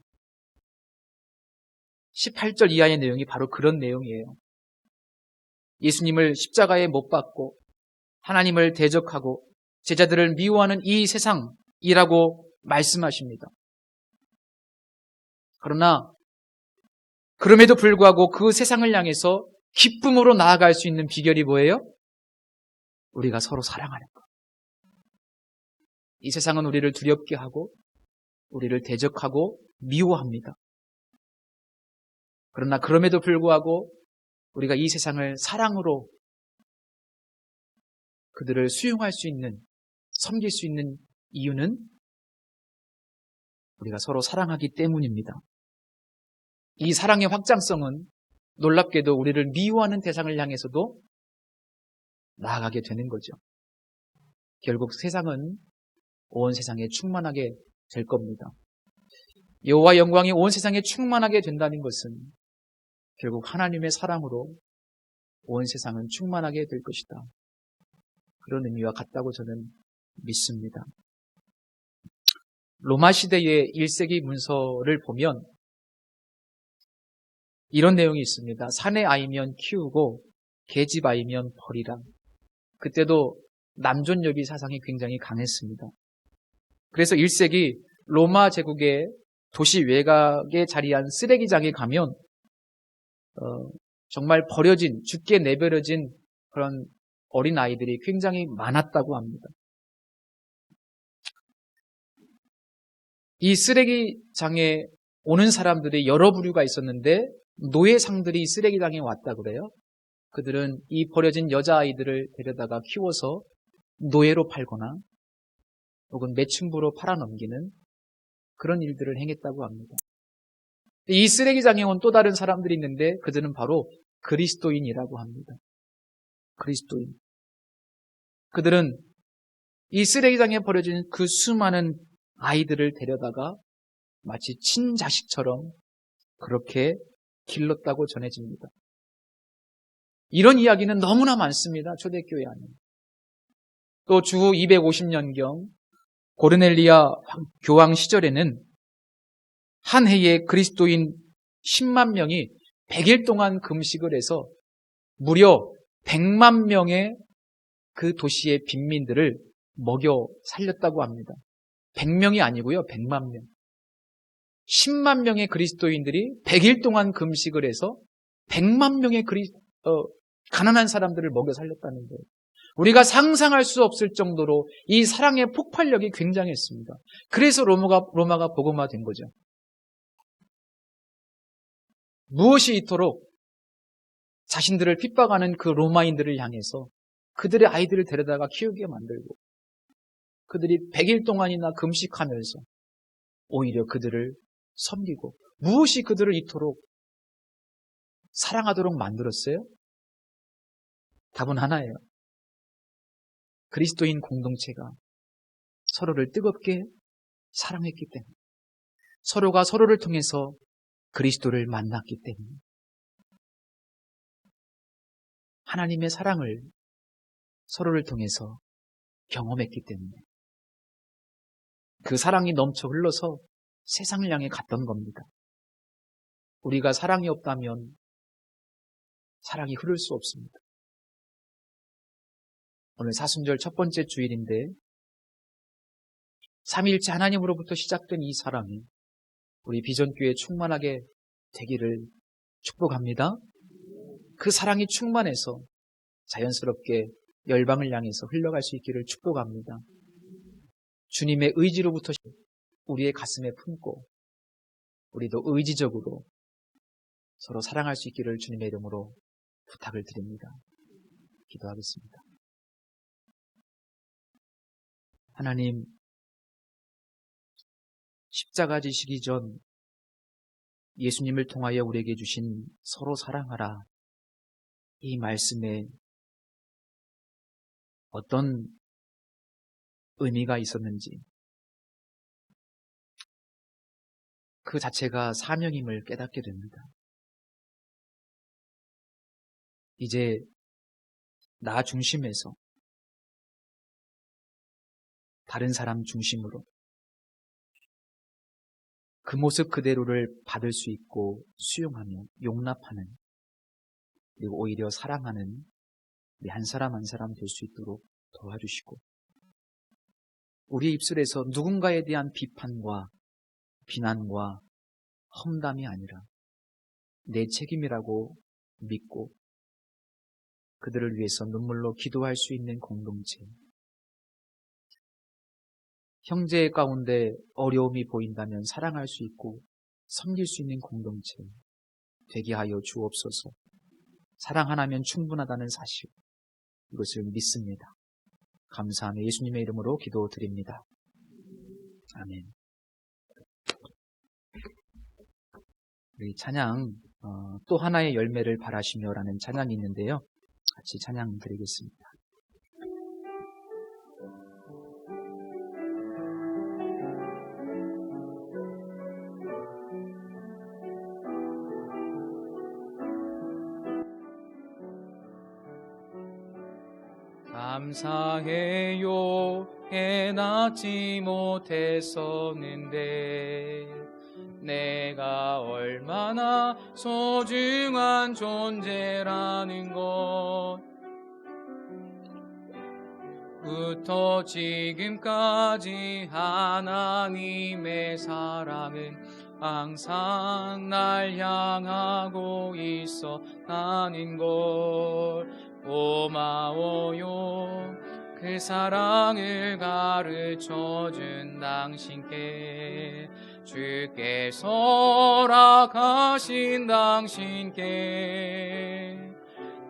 [SPEAKER 2] 18절 이하의 내용이 바로 그런 내용이에요. 예수님을 십자가에 못 박고 하나님을 대적하고 제자들을 미워하는 이 세상이라고 말씀하십니다. 그러나 그럼에도 불구하고 그 세상을 향해서 기쁨으로 나아갈 수 있는 비결이 뭐예요? 우리가 서로 사랑하는 것. 이 세상은 우리를 두렵게 하고 우리를 대적하고 미워합니다. 그러나 그럼에도 불구하고
[SPEAKER 1] 우리가 이 세상을 사랑으로 그들을 수용할 수 있는, 섬길 수 있는 이유는 우리가 서로 사랑하기 때문입니다. 이 사랑의 확장성은 놀랍게도 우리를 미워하는 대상을 향해서도 나아가게 되는 거죠. 결국 세상은 온 세상에 충만하게 될 겁니다. 여호와 영광이 온 세상에 충만하게 된다는 것은 결국 하나님의 사랑으로 온 세상은 충만하게 될 것이다. 그런 의미와 같다고 저는 믿습니다. 로마 시대의 1세기 문서를 보면 이런 내용이 있습니다. 산의 아이면 키우고 계집 아이면 버리라. 그때도 남존여비 사상이 굉장히 강했습니다. 그래서 1세기 로마 제국의 도시 외곽에 자리한 쓰레기장에 가면 정말 버려진, 죽게 내버려진 그런 어린 아이들이 굉장히 많았다고 합니다. 이 쓰레기장에 오는 사람들이 여러 부류가 있었는데 노예상들이 쓰레기장에 왔다 그래요. 그들은 이 버려진 여자아이들을 데려다가 키워서 노예로 팔거나 혹은 매춘부로 팔아넘기는 그런 일들을 행했다고 합니다. 이 쓰레기장에 온 또 다른 사람들이 있는데 그들은 바로 그리스도인이라고 합니다. 그리스도인. 그들은 이 쓰레기장에 버려진 그 수많은 아이들을 데려다가 마치 친자식처럼 그렇게 길렀다고 전해집니다. 이런 이야기는 너무나 많습니다. 초대교회 안에. 또 주후 250년경 고르넬리아 교황 시절에는 한 해에 그리스도인 10만 명이 100일 동안 금식을 해서 무려 100만 명의 그 도시의 빈민들을 먹여 살렸다고 합니다. 100명이 아니고요. 100만 명. 10만 명의 그리스도인들이 100일 동안 금식을 해서 100만 명의 가난한 사람들을 먹여 살렸다는 거예요. 우리가 상상할 수 없을 정도로 이 사랑의 폭발력이 굉장했습니다. 그래서 로마가 복음화된 거죠. 무엇이 이토록 자신들을 핍박하는 그 로마인들을 향해서 그들의 아이들을 데려다가 키우게 만들고 그들이 100일 동안이나 금식하면서 오히려 그들을 섬기고 무엇이 그들을 이토록 사랑하도록 만들었어요? 답은 하나예요. 그리스도인 공동체가 서로를 뜨겁게 사랑했기 때문에 서로가 서로를 통해서 그리스도를 만났기 때문에 하나님의 사랑을 서로를 통해서 경험했기 때문에 그 사랑이 넘쳐 흘러서 세상을 향해 갔던 겁니다. 우리가 사랑이 없다면 사랑이 흐를 수 없습니다. 오늘 사순절 첫 번째 주일인데 삼위일체 하나님으로부터 시작된 이 사랑이 우리 비전교회에 충만하게 되기를 축복합니다. 그 사랑이 충만해서 자연스럽게 열방을 향해서 흘러갈 수 있기를 축복합니다. 주님의 의지로부터 우리의 가슴에 품고 우리도 의지적으로 서로 사랑할 수 있기를 주님의 이름으로 부탁을 드립니다. 기도하겠습니다. 하나님, 십자가 지시기 전 예수님을 통하여 우리에게 주신 서로 사랑하라 이 말씀에 어떤 의미가 있었는지 그 자체가 사명임을 깨닫게 됩니다. 이제 나 중심에서 다른 사람 중심으로 그 모습 그대로를 받을 수 있고 수용하며 용납하는 그리고 오히려 사랑하는 우리 한 사람 한 사람 될 수 있도록 도와주시고 우리 입술에서 누군가에 대한 비판과 비난과 험담이 아니라 내 책임이라고 믿고 그들을 위해서 눈물로 기도할 수 있는 공동체, 형제 가운데 어려움이 보인다면 사랑할 수 있고 섬길 수 있는 공동체 되게 하여 주옵소서.
[SPEAKER 2] 사랑 하나면 충분하다는 사실, 이것을 믿습니다. 감사하며 예수님의 이름으로 기도드립니다. 아멘. 우리 찬양 또 하나의 열매를 바라시며라는 찬양이 있는데요. 같이 찬양 드리겠습니다. 감사해요 해놨지 못했었는데 내가 얼마나 소중한 존재라는 것 부터 지금까지 하나님의 사랑은 항상 날 향하고 있었다는 걸 고마워요. 그 사랑을 가르쳐준 당신께 주께서 허락하신 당신께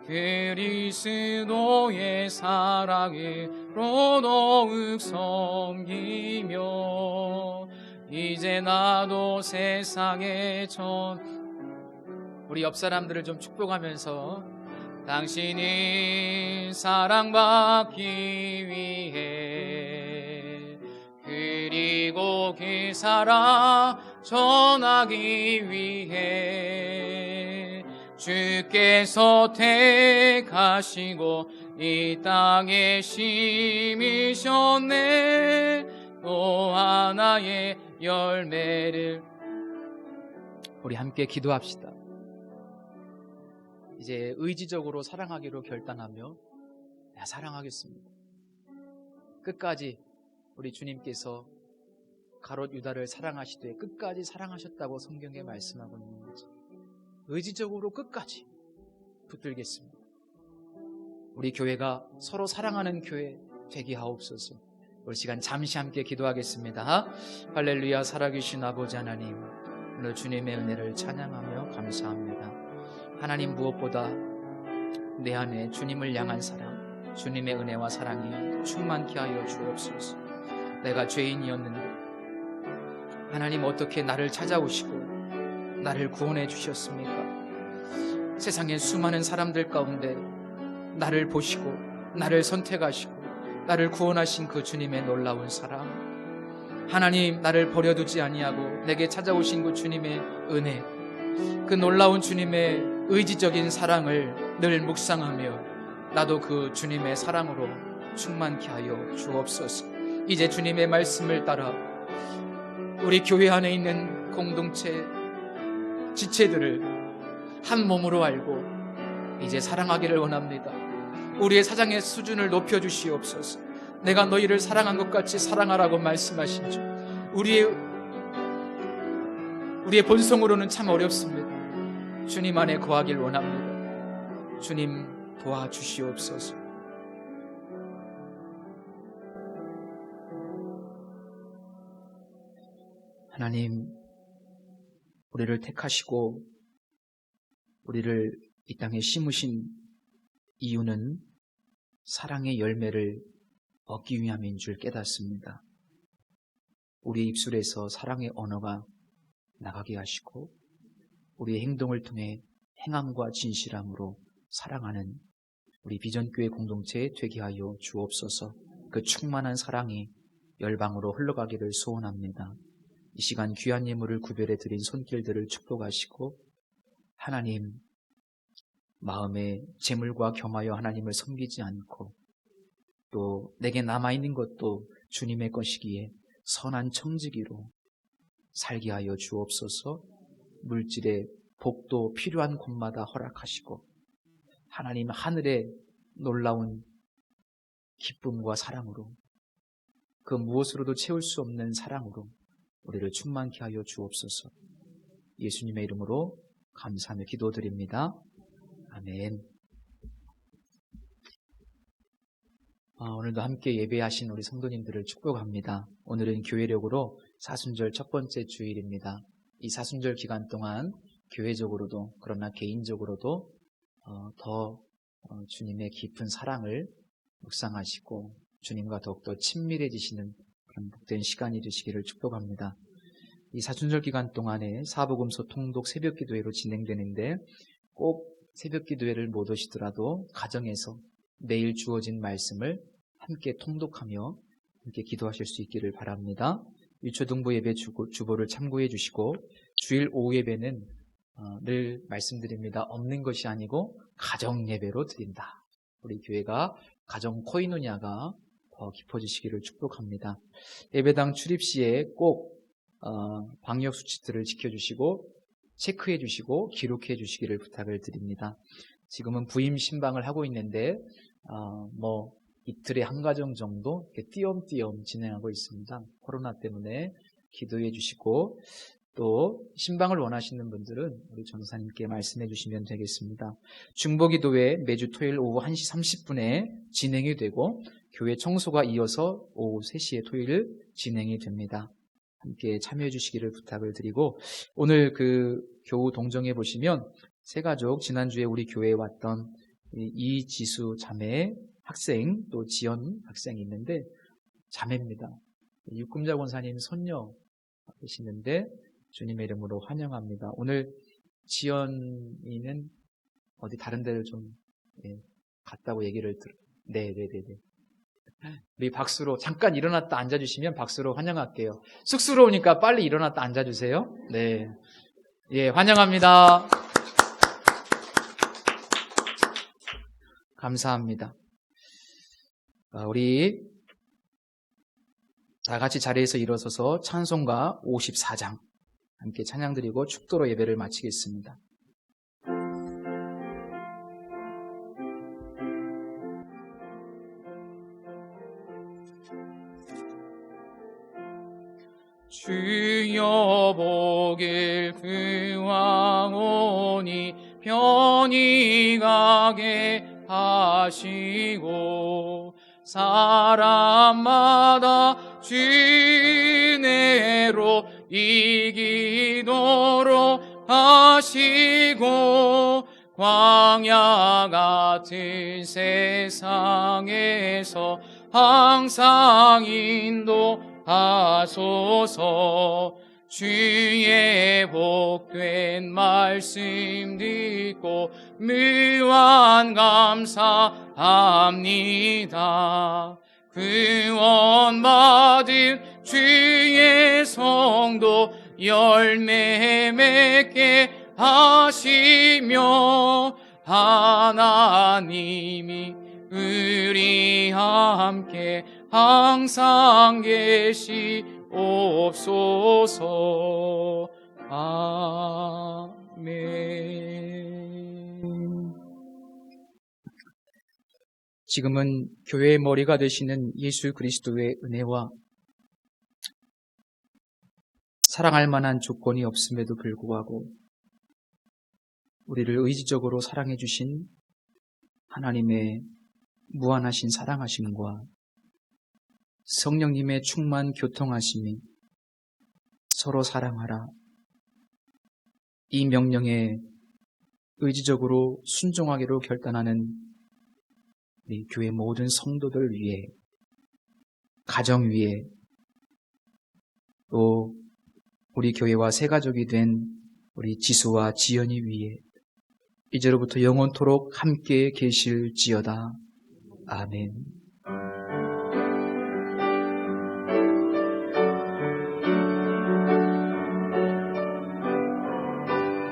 [SPEAKER 2] 그리스도의 사랑으로 더욱 섬기며 이제 나도 세상의 우리 옆 사람들을 좀 축복하면서 당신이 사랑받기 위해 그리고 그 사랑 전하기 위해 주께서 택하시고 이 땅에 심으셨네. 또 하나의 열매를 우리 함께 기도합시다. 이제 의지적으로 사랑하기로 결단하며 내가 사랑하겠습니다. 끝까지 우리 주님께서 가롯 유다를 사랑하시되 끝까지 사랑하셨다고 성경에 말씀하고 있는 거죠. 의지적으로 끝까지 붙들겠습니다. 우리 교회가 서로 사랑하는 교회 되게 하옵소서. 우리 시간 잠시 함께 기도하겠습니다. 할렐루야. 살아계신 아버지 하나님, 오늘 주님의 은혜를 찬양하며 감사합니다. 하나님, 무엇보다 내 안에 주님을 향한 사랑, 주님의 은혜와 사랑이 충만케 하여 주옵소서. 내가 죄인이었는데 하나님 어떻게 나를 찾아오시고 나를 구원해 주셨습니까? 세상에 수많은 사람들 가운데 나를 보시고 나를 선택하시고 나를 구원하신 그 주님의 놀라운 사랑, 하나님 나를 버려두지 아니하고 내게 찾아오신 그 주님의 은혜, 그 놀라운 주님의 의지적인 사랑을 늘 묵상하며 나도 그 주님의 사랑으로 충만케 하여 주옵소서. 이제 주님의 말씀을 따라 우리 교회 안에 있는 공동체 지체들을 한 몸으로 알고 이제 사랑하기를 원합니다. 우리의 사랑의 수준을 높여주시옵소서. 내가 너희를 사랑한 것 같이 사랑하라고 말씀하신 줄, 우리의 본성으로는 참 어렵습니다. 주님 안에 거하길 원합니다. 주님 도와주시옵소서. 하나님, 우리를 택하시고 우리를 이 땅에 심으신 이유는 사랑의 열매를 얻기 위함인 줄 깨닫습니다. 우리의 입술에서 사랑의 언어가 나가게 하시고 우리의 행동을 통해 행함과 진실함으로 사랑하는 우리 비전교회 공동체에 되게 하여 주옵소서. 그 충만한 사랑이 열방으로 흘러가기를 소원합니다. 이 시간 귀한 예물을 구별해 드린 손길들을 축복하시고 하나님, 마음에 재물과 겸하여 하나님을 섬기지 않고 또 내게 남아있는 것도 주님의 것이기에 선한 청지기로 살게 하여 주옵소서. 물질의 복도 필요한 곳마다 허락하시고 하나님, 하늘의 놀라운 기쁨과 사랑으로, 그 무엇으로도 채울 수 없는 사랑으로 우리를 충만케 하여 주옵소서. 예수님의 이름으로 감사하며 기도드립니다. 아멘. 오늘도 함께 예배하신 우리 성도님들을 축복합니다. 오늘은 교회력으로 사순절 첫 번째 주일입니다. 이 사순절 기간 동안 교회적으로도 그러나 개인적으로도
[SPEAKER 1] 더 주님의 깊은 사랑을 묵상하시고 주님과 더욱더 친밀해지시는 그런 복된 시간이 되시기를 축복합니다. 이 사순절 기간 동안에 사복음서 통독 새벽기도회로 진행되는데 꼭 새벽기도회를 못 오시더라도 가정에서 매일 주어진 말씀을 함께 통독하며 함께 기도하실 수 있기를 바랍니다. 유초등부 예배 주보를 참고해 주시고 주일 오후 예배는 늘 말씀드립니다. 없는 것이 아니고 가정 예배로 드린다. 우리 교회가 가정 코이노냐가 더 깊어지시기를 축복합니다. 예배당 출입 시에 꼭 방역 수칙들을 지켜주시고 체크해 주시고 기록해 주시기를 부탁을 드립니다. 지금은 부임 신방을 하고 있는데 이틀에 한 가정 정도 이렇게 띄엄띄엄 진행하고 있습니다. 코로나 때문에 기도해 주시고 또 신방을 원하시는 분들은 우리 전사님께 말씀해 주시면 되겠습니다. 중보기도회 매주 토요일 오후 1시 30분에 진행이 되고 교회 청소가 이어서 오후 3시에 토요일 진행이 됩니다. 함께 참여해 주시기를 부탁을 드리고 오늘 교우 동정에 보시면 새가족 지난주에 우리 교회에 왔던 이지수 자매 학생 또 지연 학생이 있는데 자매입니다. 육금자 권사님 손녀 계시는데 주님의 이름으로 환영합니다. 오늘 지연이는 어디 다른 데를 좀 갔다고 얘기를 네네네네. 우리 박수로 잠깐 일어났다 앉아주시면 박수로 환영할게요. 쑥스러우니까 빨리 일어났다 앉아주세요. 네, 예, 환영합니다. 감사합니다. 우리 다 같이 자리에서 일어서서 찬송가 54장 함께 찬양드리고 축도로 예배를 마치겠습니다.
[SPEAKER 2] 주여 보길 구하오니 편히 가게 하시고 사람마다 주내로 이기도록 하시고 광야 같은 세상에서 항상 인도하소서. 주의 복된 말씀 듣고 무한 감사합니다. 구원 받은 주의 성도 열매 맺게 하시며 하나님이 우리 함께 항상 계시옵소서. 아멘.
[SPEAKER 1] 지금은 교회의 머리가 되시는 예수 그리스도의 은혜와 사랑할 만한 조건이 없음에도 불구하고 우리를 의지적으로 사랑해 주신 하나님의 무한하신 사랑하심과 성령님의 충만 교통하심이 서로 사랑하라, 이 명령에 의지적으로 순종하기로 결단하는 우리 교회 모든 성도들 위해, 가정 위에, 또 우리 교회와 새가족이 된 우리 지수와 지연이 위에 이제로부터 영원토록 함께 계실지어다. 아멘.